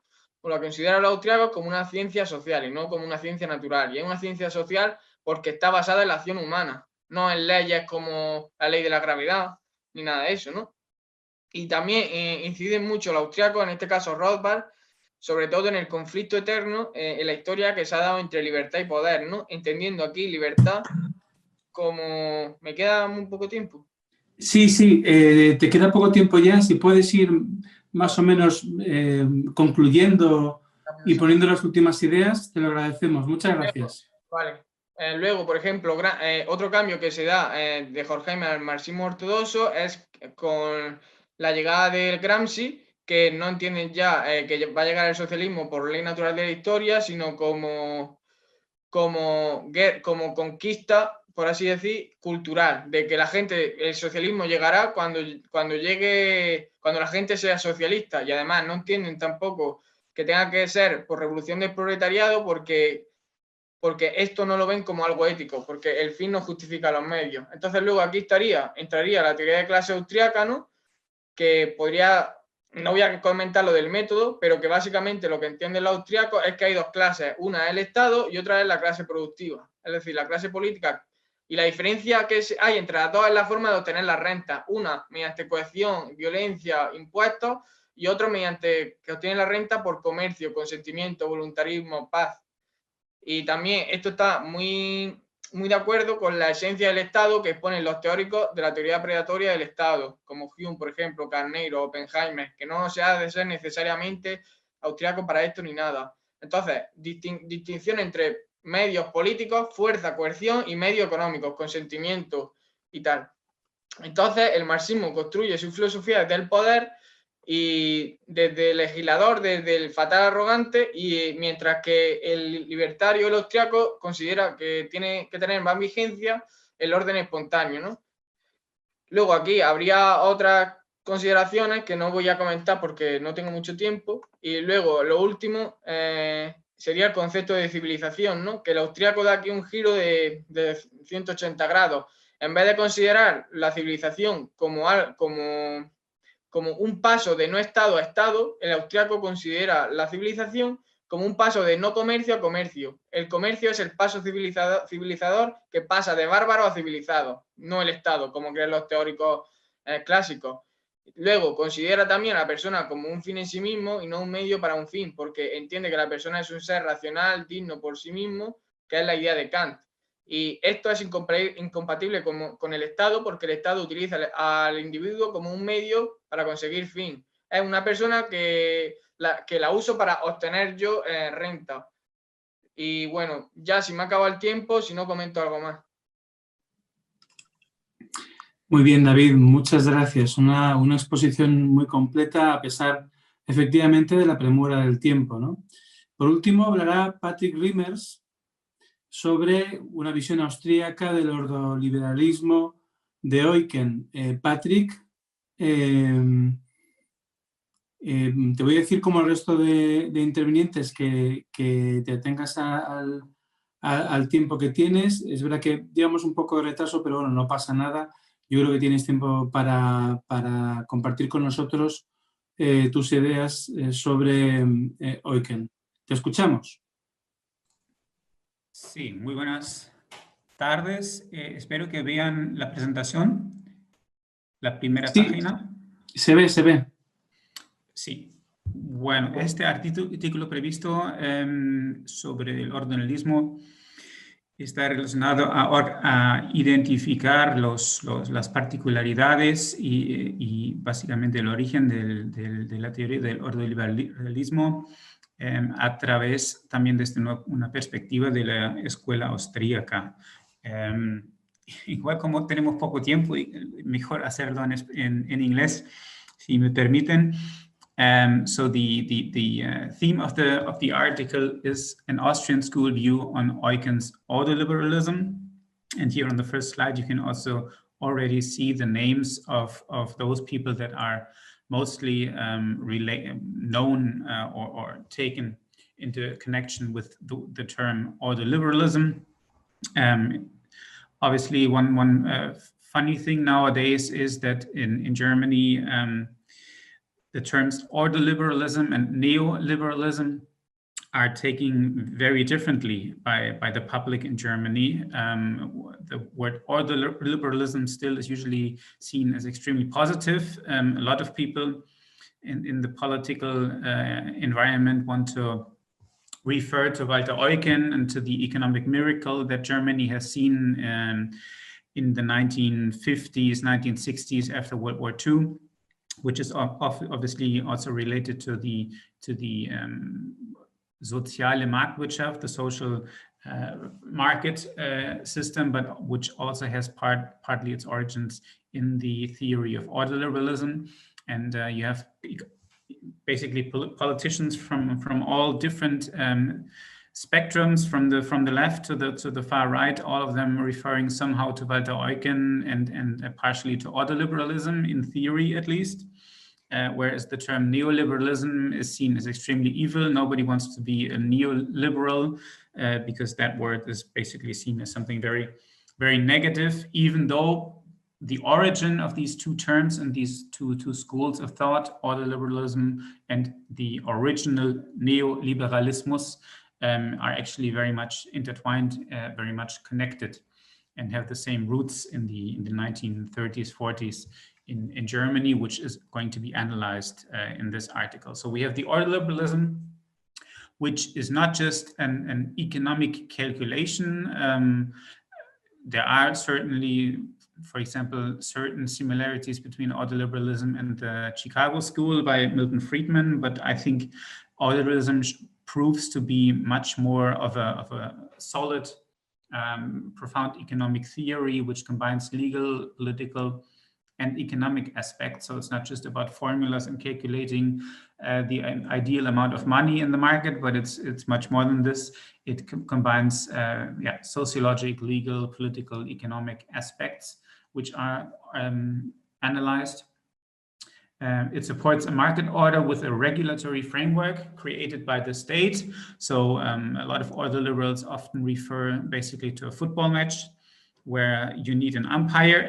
o la consideran los austriacos, como una ciencia social y no como una ciencia natural. Y es una ciencia social porque está basada en la acción humana, no en leyes como la ley de la gravedad, ni nada de eso, ¿no? Y también inciden mucho los austriacos, en este caso Rothbard, sobre todo en el conflicto eterno en la historia que se ha dado entre libertad y poder, ¿no? Entendiendo aquí libertad como... ¿Me queda muy poco tiempo? Sí, te queda poco tiempo ya. Si puedes ir más o menos concluyendo y poniendo las últimas ideas, te lo agradecemos. Muchas gracias. Vale. Luego, por ejemplo, otro cambio que se da de Horkheimer al marxismo ortodoxo es con la llegada del Gramsci, que no entienden ya que va a llegar el socialismo por ley natural de la historia, sino como conquista, por así decir, cultural, de que el socialismo llegará cuando la gente sea socialista, y además no entienden tampoco que tenga que ser por revolución del proletariado, porque esto no lo ven como algo ético, porque el fin no justifica los medios. Entonces luego aquí entraría la teoría de clase austriaca, ¿no? Que podría no voy a comentar lo del método, pero que básicamente lo que entienden los austríacos es que hay dos clases, una es el Estado y otra es la clase productiva, es decir, la clase política. Y la diferencia que hay entre las dos es la forma de obtener la renta, una mediante coerción, violencia, impuestos, y otro mediante que obtiene la renta por comercio, consentimiento, voluntarismo, paz. Y también esto está muy de acuerdo con la esencia del Estado que exponen los teóricos de la teoría predatoria del Estado, como Hume, por ejemplo, Carneiro, Oppenheimer, que no se ha de ser necesariamente austríaco para esto ni nada. Entonces, distinción entre medios políticos, fuerza, coerción, y medios económicos, consentimiento y tal. Entonces, el marxismo construye su filosofía desde el poder y desde el legislador, desde el fatal arrogante, y mientras que el libertario, el austriaco, considera que tiene que tener más vigencia el orden espontáneo, ¿no? Luego aquí habría otras consideraciones que no voy a comentar porque no tengo mucho tiempo, y luego lo último sería el concepto de civilización, ¿no? Que el austriaco da aquí un giro de 180 grados. En vez de considerar la civilización como un paso de no Estado a Estado, el austriaco considera la civilización como un paso de no comercio a comercio. El comercio es el paso civilizador que pasa de bárbaro a civilizado, no el Estado, como creen los teóricos clásicos. Luego, considera también a la persona como un fin en sí mismo y no un medio para un fin, porque entiende que la persona es un ser racional, digno por sí mismo, que es la idea de Kant. Y esto es incompatible con el Estado, porque el Estado utiliza al individuo como un medio para conseguir fin. Es una persona que la uso para obtener yo renta. Y bueno, ya si me ha acabado el tiempo, si no comento algo más. Muy bien, David, muchas gracias. Una exposición muy completa a pesar, efectivamente, de la premura del tiempo, ¿no? Por último, hablará Patrick Reimers sobre una visión austríaca del ordoliberalismo de Eucken. Patrick, te voy a decir como el resto de intervinientes que te atengas al tiempo que tienes. Es verdad que llevamos un poco de retraso, pero bueno, no pasa nada. Yo creo que tienes tiempo para compartir con nosotros tus ideas sobre Eucken. ¿Te escuchamos? Sí, muy buenas tardes. Espero que vean la presentación, la primera página. Se ve. Sí. Bueno, este artículo previsto sobre el ordinalismo está relacionado a identificar las particularidades y básicamente el origen de la teoría del ordoliberalismo a través también desde una perspectiva de la escuela austríaca. Igual como tenemos poco tiempo, mejor hacerlo en inglés, si me permiten. So the theme of the article is an Austrian school view on Eukken's ordoliberalism. And here on the first slide, you can also already see the names of those people that are mostly known or taken into connection with the term ordoliberalism. Obviously, one funny thing nowadays is that in Germany, the terms ordoliberalism and neoliberalism are taken very differently by the public in Germany. The word ordoliberalism still is usually seen as extremely positive. A lot of people in the political environment want to refer to Walter Eucken and to the economic miracle that Germany has seen in the 1950s, 1960s after World War II, which is obviously also related to the soziale Marktwirtschaft, the social market system, but which also has partly its origins in the theory of ordoliberalism. And you have basically politicians from all different spectrums, from the left to the far right, all of them referring somehow to Walter Eucken and partially to ordoliberalism in theory, at least. Whereas the term neoliberalism is seen as extremely evil. Nobody wants to be a neoliberal because that word is basically seen as something very, very negative, even though the origin of these two terms and these two schools of thought, ordoliberalism and the original neoliberalismus, are actually very much intertwined, very much connected, and have the same roots in the 1930s, 40s in Germany, which is going to be analyzed in this article. So we have the ordoliberalism, which is not just an economic calculation. There are certainly, for example, certain similarities between ordoliberalism and the Chicago School by Milton Friedman, but I think ordoliberalism proves to be much more of a solid, profound economic theory, which combines legal, political, and economic aspects. So it's not just about formulas and calculating the ideal amount of money in the market, but it's much more than this. It combines sociologic, legal, political, economic aspects, which are analyzed. It supports a market order with a regulatory framework created by the state. So a lot of ordoliberals often refer basically to a football match, where you need an umpire,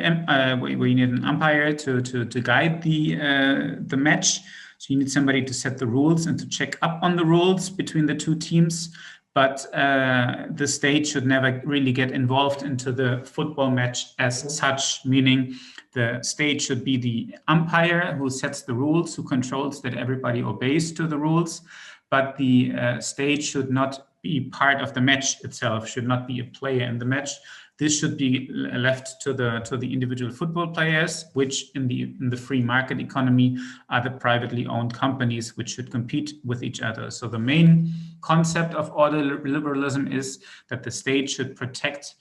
to guide the match. So you need somebody to set the rules and to check up on the rules between the two teams. But the state should never really get involved into the football match as such, meaning the state should be the umpire who sets the rules, who controls that everybody obeys to the rules. But the state should not be part of the match itself, should not be a player in the match. This should be left to the individual football players, which in the free market economy are the privately owned companies which should compete with each other. So the main concept of ordoliberalism is that the state should protect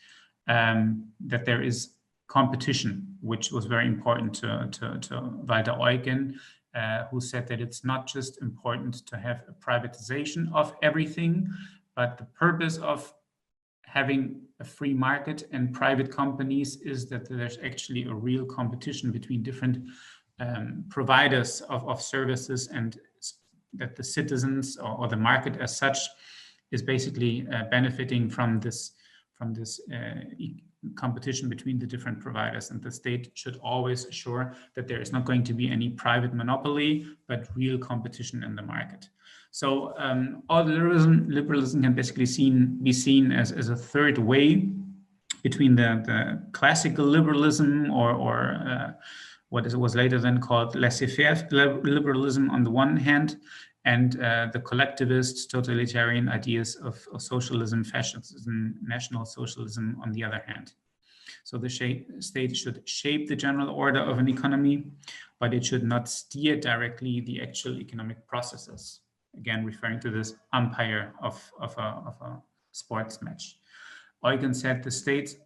that there is competition, which was very important to Walter Eugen, who said that it's not just important to have a privatization of everything, but the purpose of having a free market and private companies is that there's actually a real competition between different providers of services, and that the citizens or the market as such is basically benefiting from this competition between the different providers. And the state should always assure that there is not going to be any private monopoly, but real competition in the market. So ordoliberalism can basically be seen as a third way between the classical liberalism or what was later then called laissez-faire liberalism on the one hand, and the collectivist totalitarian ideas of socialism, fascism, national socialism on the other hand. So the state should shape the general order of an economy, but it should not steer directly the actual economic processes. Again, referring to this umpire of a sports match. Eugen said the state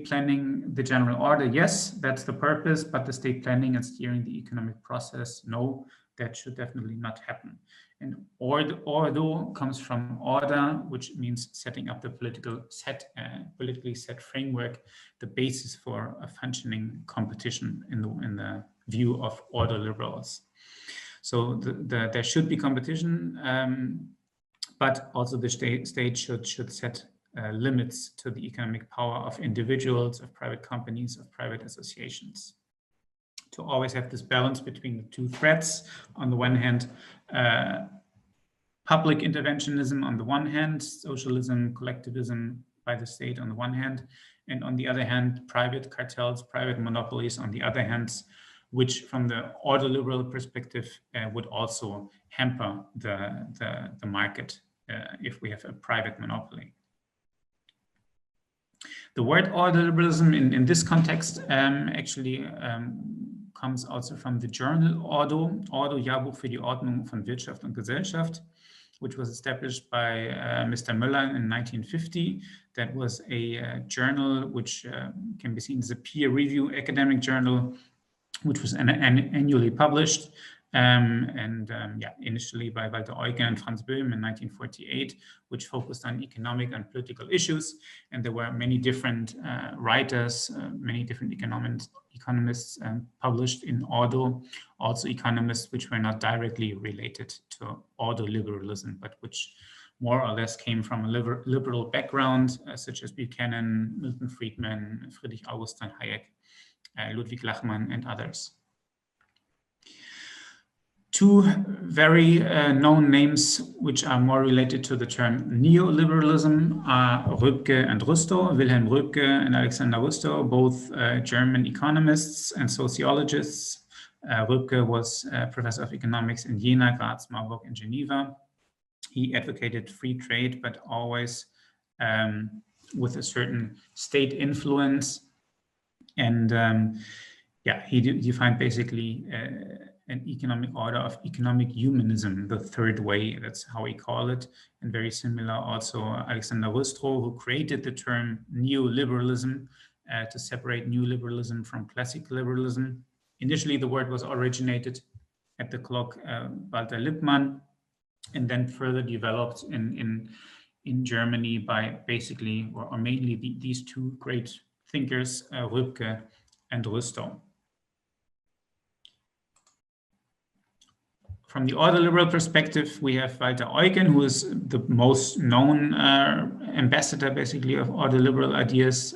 planning the general order, yes, that's the purpose, but the state planning and steering the economic process, no, that should definitely not happen. And ordo comes from order, which means setting up the politically set framework, the basis for a functioning competition in the view of ordoliberals. So there should be competition, but also the state should set limits to the economic power of individuals, of private companies, of private associations. To always have this balance between the two threats. On the one hand, public interventionism on the one hand, socialism, collectivism by the state on the one hand, and on the other hand, private cartels, private monopolies on the other hand, which from the ordoliberal perspective would also hamper the market if we have a private monopoly. The word ordoliberalism in this context actually comes also from the journal Ordo, Jahrbuch für die Ordnung von Wirtschaft und Gesellschaft, which was established by Mr. Müller in 1950. That was a journal which can be seen as a peer review academic journal, which was annually published, initially by Walter Eugen and Franz Böhm in 1948, which focused on economic and political issues. And there were many different writers, many different economists published in Ordo, also economists which were not directly related to ordoliberalism, but which more or less came from a liberal background, such as Buchanan, Milton Friedman, Friedrich August von Hayek, Ludwig Lachmann, and others. Two very known names which are more related to the term neoliberalism are Röpke and Rustow, Wilhelm Röpke and Alexander Rustow, both German economists and sociologists. Röpke was professor of economics in Jena, Graz, Marburg, and Geneva. He advocated free trade, but always with a certain state influence. And yeah, he defined basically an economic order of economic humanism, the third way, that's how we call it. And very similar also Alexander Rustow, who created the term neoliberalism to separate new liberalism from classic liberalism. Initially, the word was originated at the clock Walter Lippmann, and then further developed in Germany by basically, or mainly these two great thinkers, Röpke and Rustow. From the ordoliberal perspective, we have Walter Eucken, who is the most known ambassador, basically, of ordoliberal ideas.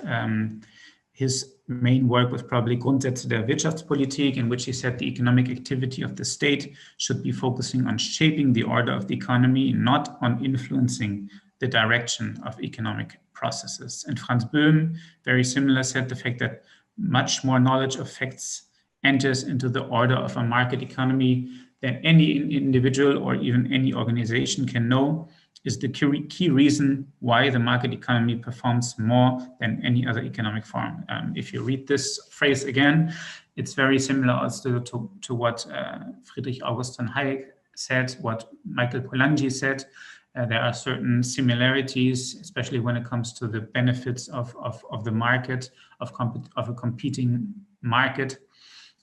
His main work was probably Grundsätze der Wirtschaftspolitik, in which he said the economic activity of the state should be focusing on shaping the order of the economy, not on influencing the direction of economic processes. And Franz Böhm, very similar, said the fact that much more knowledge of facts enters into the order of a market economy than any individual or even any organization can know is the key reason why the market economy performs more than any other economic form. If you read this phrase again, it's very similar also to what Friedrich August von Hayek said, what Michael Polanyi said. There are certain similarities, especially when it comes to the benefits of the market, of a competing market,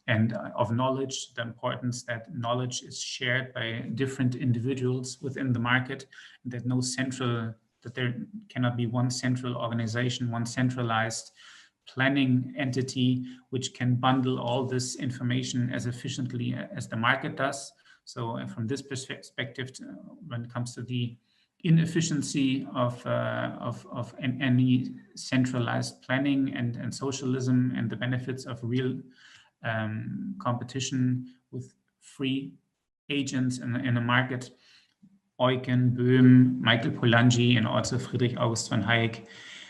and of knowledge, the importance that knowledge is shared by different individuals within the market, that there cannot be one central organization, one centralized planning entity, which can bundle all this information as efficiently as the market does. So from this perspective, when it comes to the inefficiency of any centralized planning and socialism and the benefits of real competition with free agents in a market, Eucken, Böhm, Michael Polanyi, and also Friedrich August von Hayek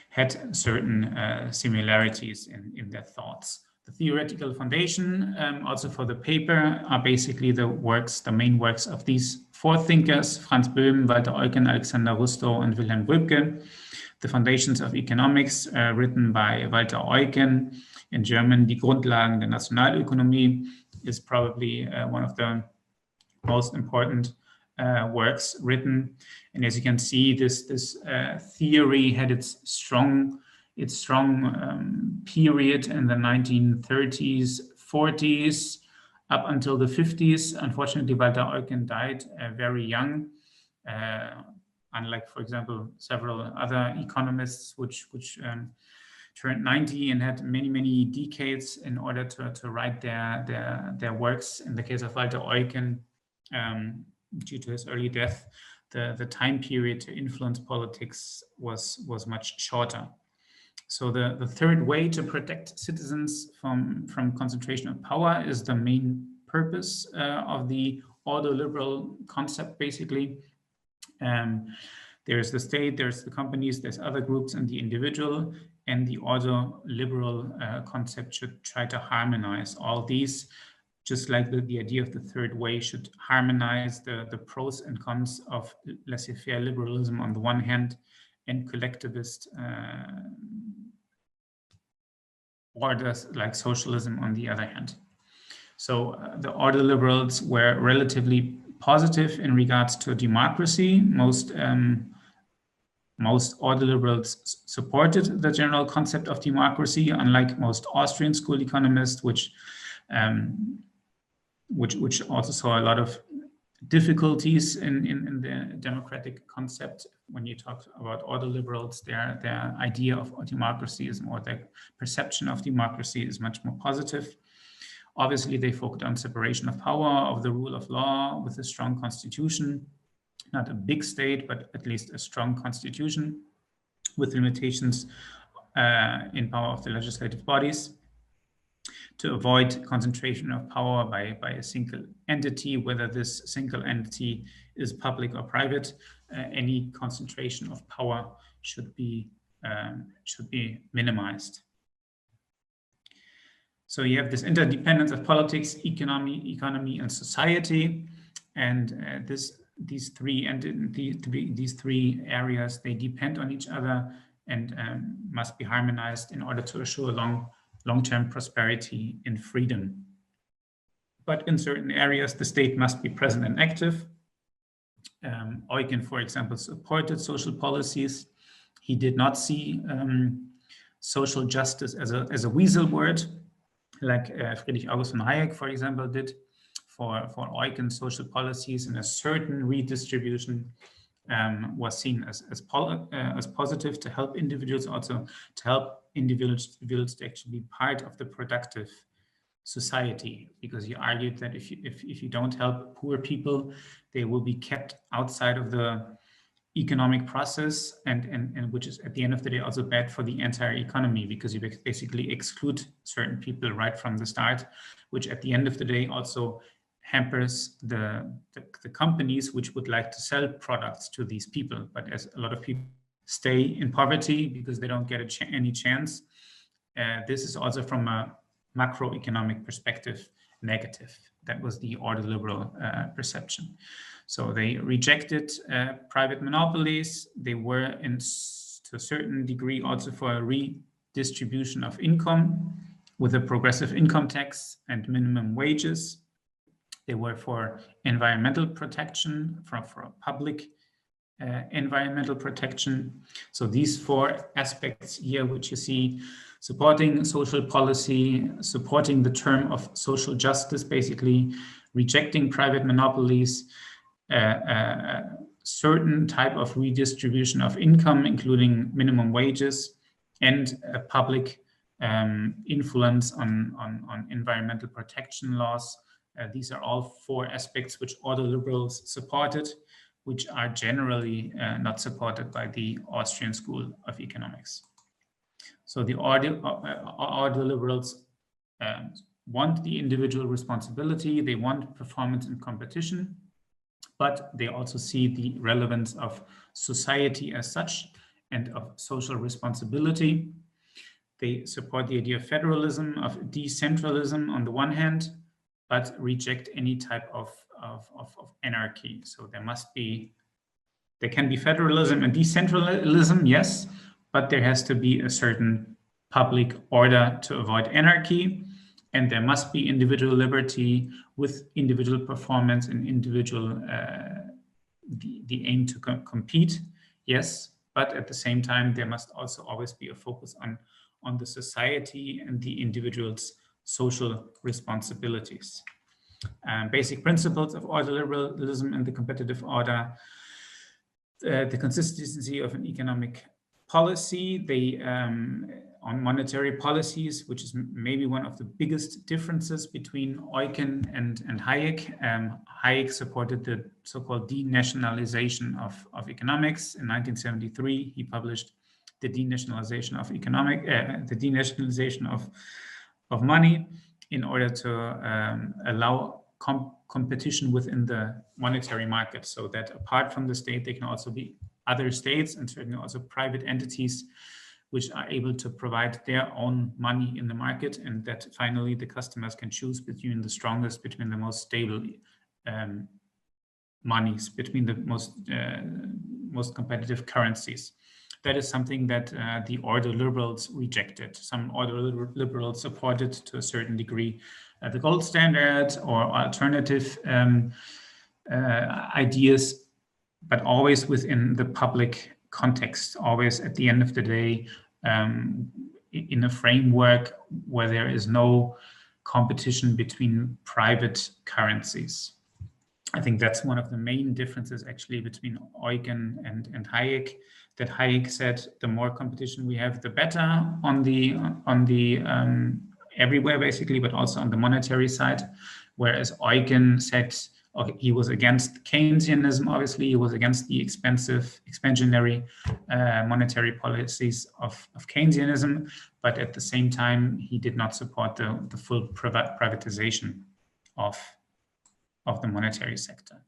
had certain similarities in their thoughts. The theoretical foundation, also for the paper, are basically the main works of these four thinkers, Franz Böhm, Walter Eucken, Alexander Rustow, and Wilhelm Röpke. The Foundations of Economics, written by Walter Eucken. In German, Die Grundlagen der Nationalökonomie, is probably one of the most important works written. And as you can see, this theory had its strong period in the 1930s, 40s, up until the 50s. Unfortunately, Walter Eucken died very young, unlike, for example, several other economists which turned 90 and had many decades in order to write their works. In the case of Walter Eucken, due to his early death, the time period to influence politics was much shorter. So the third way to protect citizens from concentration of power is the main purpose of the ordoliberal concept, basically. There's the state, there's the companies, there's other groups, and the individual. And the ordoliberal concept should try to harmonize all these, just like the idea of the third way should harmonize the pros and cons of laissez-faire liberalism on the one hand and collectivist orders like socialism on the other hand. So the ordoliberals were relatively positive in regards to democracy. Most ordoliberals supported the general concept of democracy, unlike most Austrian school economists, which also saw a lot of difficulties in the democratic concept. When you talk about ordoliberals, their idea of democracy is more, their perception of democracy is much more positive. Obviously, they focused on separation of power, of the rule of law, with a strong constitution. not a big state, but at least a strong constitution with limitations in power of the legislative bodies, to avoid concentration of power by a single entity, whether this single entity is public or private. Any concentration of power should be minimized. So you have this interdependence of politics, economy, and society, and these three areas, they depend on each other and must be harmonized in order to assure long-term prosperity and freedom. But in certain areas, the state must be present and active. Eugen, for example, supported social policies. He did not see social justice as a weasel word, like Friedrich August von Hayek, for example, did. For Eugen, social policies and a certain redistribution was seen as positive to help individuals, also to help individuals to actually be part of the productive society, because he argued that if you don't help poor people, they will be kept outside of the economic process, and which is at the end of the day also bad for the entire economy, because you basically exclude certain people right from the start, which at the end of the day also hampers the companies which would like to sell products to these people. But as a lot of people stay in poverty because they don't get any chance, this is also from a macroeconomic perspective negative. That was the ordoliberal perception. So they rejected private monopolies. They were to a certain degree also for a redistribution of income with a progressive income tax and minimum wages. They were for environmental protection, for public environmental protection. So these four aspects here, which you see, supporting social policy, supporting the term of social justice, basically rejecting private monopolies, certain type of redistribution of income, including minimum wages, and public influence on environmental protection laws. These are all four aspects which ordoliberals supported, which are generally not supported by the Austrian School of Economics. So the ordoliberals want the individual responsibility, they want performance and competition, but they also see the relevance of society as such and of social responsibility. They support the idea of federalism, of decentralism on the one hand, but reject any type of anarchy. So there can be federalism and decentralism, yes, but there has to be a certain public order to avoid anarchy, and there must be individual liberty with individual performance and individual the aim to compete, yes, but at the same time there must also always be a focus on the society and the individual's social responsibilities. Basic principles of ordoliberalism and the competitive order: the consistency of an economic policy, on monetary policies, which is maybe one of the biggest differences between Eugen and Hayek. Hayek supported the so-called denationalization of economics. In 1973, he published the denationalization of money in order to allow competition within the monetary market, so that apart from the state, there can also be other states and certainly also private entities which are able to provide their own money in the market, and that finally the customers can choose between the strongest, between the most stable monies, between the most competitive currencies. That is something that the ordoliberals rejected. Some ordoliberals supported to a certain degree the gold standard or alternative ideas, but always within the public context, always at the end of the day in a framework where there is no competition between private currencies. I think that's one of the main differences actually between Eugen and Hayek, that Hayek said the more competition we have, the better on the everywhere basically, but also on the monetary side. Whereas Eugen said he was against Keynesianism, obviously. He was against the expensive, expansionary monetary policies of Keynesianism, but at the same time, he did not support the full privatization of the monetary sector.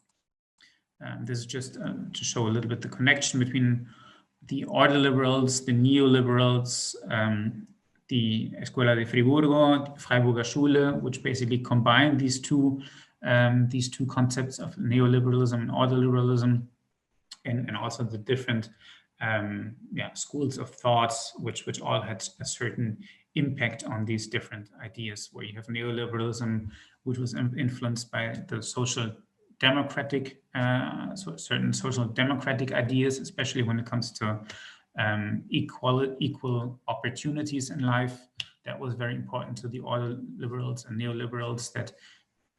This is just to show a little bit the connection between the order liberals, the neoliberals, the Escuela de Friburgo, Freiburger Schule, which basically combine these two concepts of neoliberalism and order liberalism, and also the different schools of thoughts, which all had a certain impact on these different ideas, where you have neoliberalism, which was influenced by the social democratic, certain social democratic ideas, especially when it comes to equal opportunities in life. That was very important to the order liberals and neoliberals, that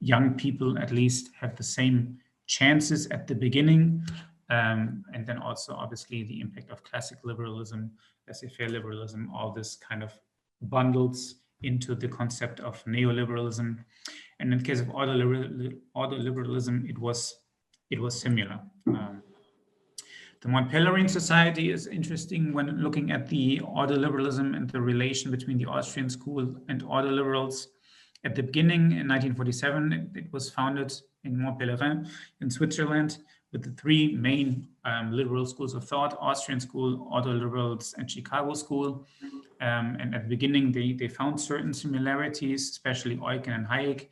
young people at least have the same chances at the beginning. And then also, obviously, the impact of classic liberalism, laissez-faire liberalism, all this kind of bundles into the concept of neoliberalism. And in the case of order liberalism, it was similar. The Montpellier Society is interesting when looking at the order liberalism and the relation between the Austrian school and order liberals. At the beginning, in 1947, it was founded in Montpellier in Switzerland, with the three main liberal schools of thought: Austrian school, order liberals, and Chicago school. And at the beginning, they found certain similarities, especially Eucken and Hayek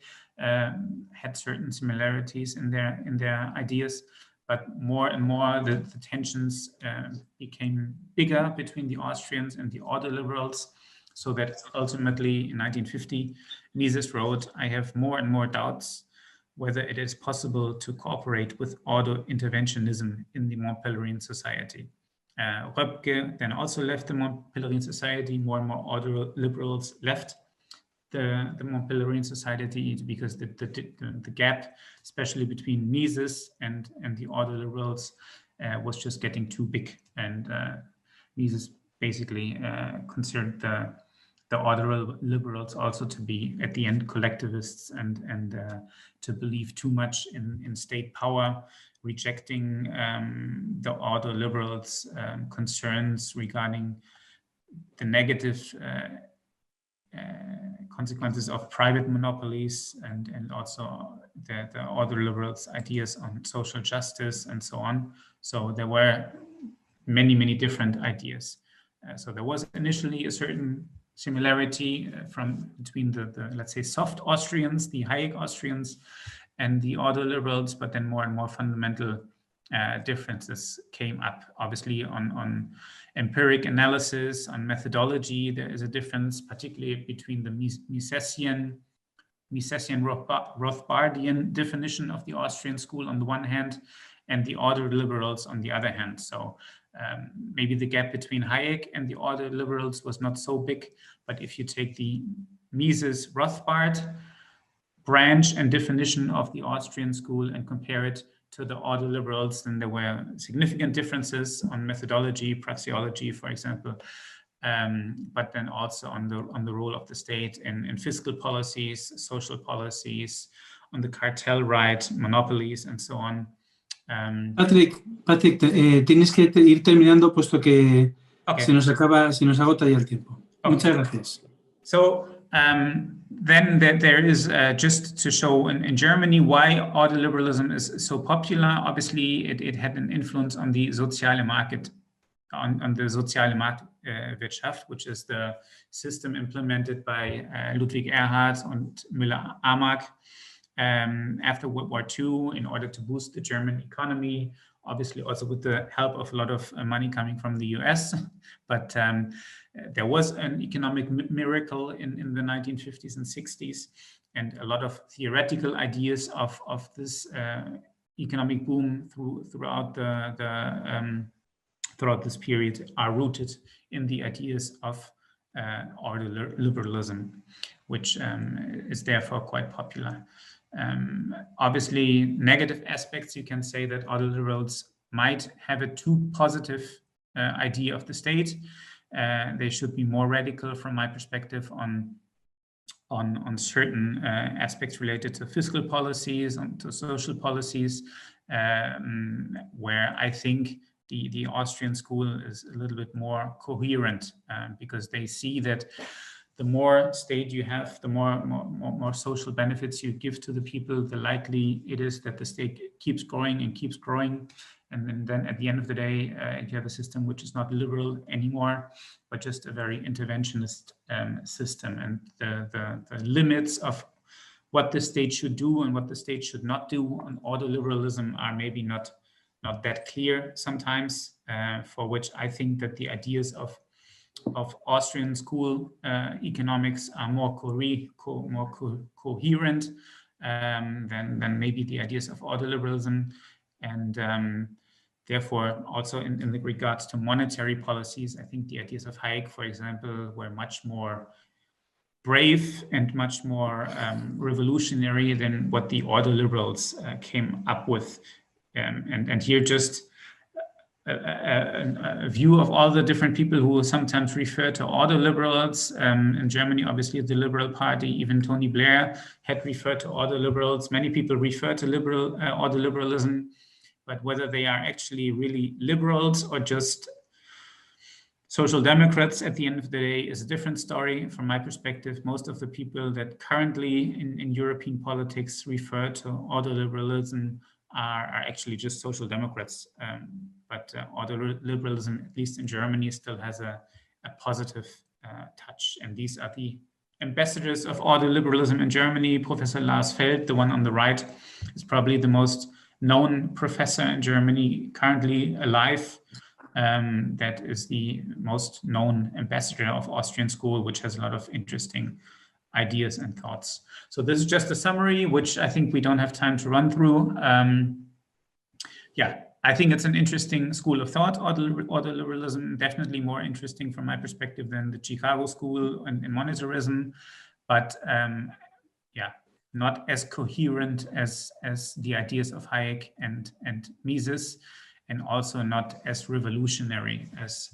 had certain similarities in their ideas. But more and more, the tensions became bigger between the Austrians and the order liberals, so that ultimately in 1950, Mises wrote, "I have more and more doubts whether it is possible to cooperate with order interventionism in the Montpellierine Society." Röpke then also left the Montpellierine Society. More and more order liberals left the Montpellierine Society, because the gap, especially between Mises and the order liberals, was just getting too big. And Mises basically considered the order liberals also to be, at the end, collectivists and to believe too much in state power, rejecting the order liberals' concerns regarding the negative consequences of private monopolies, and also the order liberals' ideas on social justice and so on. So there were many different ideas. So there was initially a certain similarity between the let's say soft Austrians, the Hayek Austrians, and the order liberals, but then more and more fundamental differences came up. Obviously, on empiric analysis, on methodology, there is a difference, particularly between the Misesian-Rothbardian definition of the Austrian school on the one hand, and the order liberals on the other hand. So maybe the gap between Hayek and the order liberals was not so big, but if you take the Mises-Rothbard branch and definition of the Austrian school and compare it to the order liberals, then there were significant differences on methodology, praxeology, for example, but then also on the role of the state in fiscal policies, social policies, on the cartel right, monopolies, and so on. Patrick, tienes que ir terminando, puesto que se nos agota ya el tiempo. Okay. Muchas gracias. So then there is, just to show in Germany why order liberalism is so popular. Obviously, it had an influence on the soziale Markt, on the soziale Marktwirtschaft, which is the system implemented by Ludwig Erhard and Müller-Amack after World War II in order to boost the German economy, obviously also with the help of a lot of money coming from the US. But there was an economic miracle in the 1950s and 60s, and a lot of theoretical ideas of this economic boom throughout throughout this period are rooted in the ideas of order liberalism, which is therefore quite popular. Obviously, negative aspects, you can say that order liberals might have a too positive idea of the state. They should be more radical, from my perspective, on on certain aspects related to fiscal policies, and to social policies, where I think the Austrian school is a little bit more coherent, because they see that the more state you have, the more social benefits you give to the people, the likely it is that the state keeps growing and keeps growing. And then at the end of the day, you have a system which is not liberal anymore, but just a very interventionist system. And the limits of what the state should do and what the state should not do on ordoliberalism are maybe not that clear sometimes, for which I think that the ideas of Austrian school economics are more coherent than maybe the ideas of ordoliberalism. And therefore, also in the regards to monetary policies, I think the ideas of Hayek, for example, were much more brave and much more revolutionary than what the ordoliberals came up with. And here just a view of all the different people who sometimes refer to ordoliberals. In Germany, obviously, the Liberal Party, even Tony Blair had referred to ordoliberals. Many people refer to ordoliberalism, but whether they are actually really liberals or just social democrats at the end of the day is a different story. From my perspective, most of the people that currently in European politics refer to ordoliberalism are actually just social democrats. But ordoliberalism, at least in Germany, still has a positive touch. And these are the ambassadors of ordoliberalism in Germany. Professor Lars Feld, the one on the right, is probably the most known professor in Germany currently alive. That is the most known ambassador of Austrian school, which has a lot of interesting ideas and thoughts. So this is just a summary, which I think we don't have time to run through. I think it's an interesting school of thought, ordoliberalism, definitely more interesting from my perspective than the Chicago school and monetarism, but not as coherent as the ideas of Hayek and Mises, and also not as revolutionary as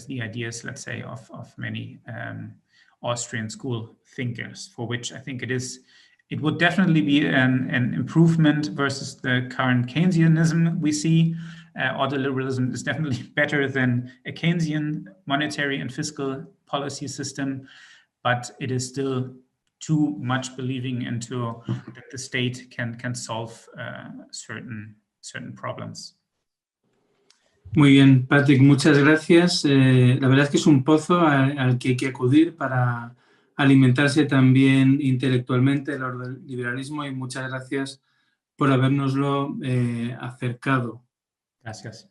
the ideas, let's say, of many Austrian school thinkers, for which I think it would definitely be an improvement versus the current Keynesianism we see. Ordoliberalism is definitely better than a Keynesian monetary and fiscal policy system, but it is still too much believing into that the state can solve certain problems. Muy bien, Patrick, muchas gracias. La verdad es que es un pozo al que hay que acudir para alimentarse también intelectualmente del ordoliberalismo, y muchas gracias por habérnoslo acercado. Gracias.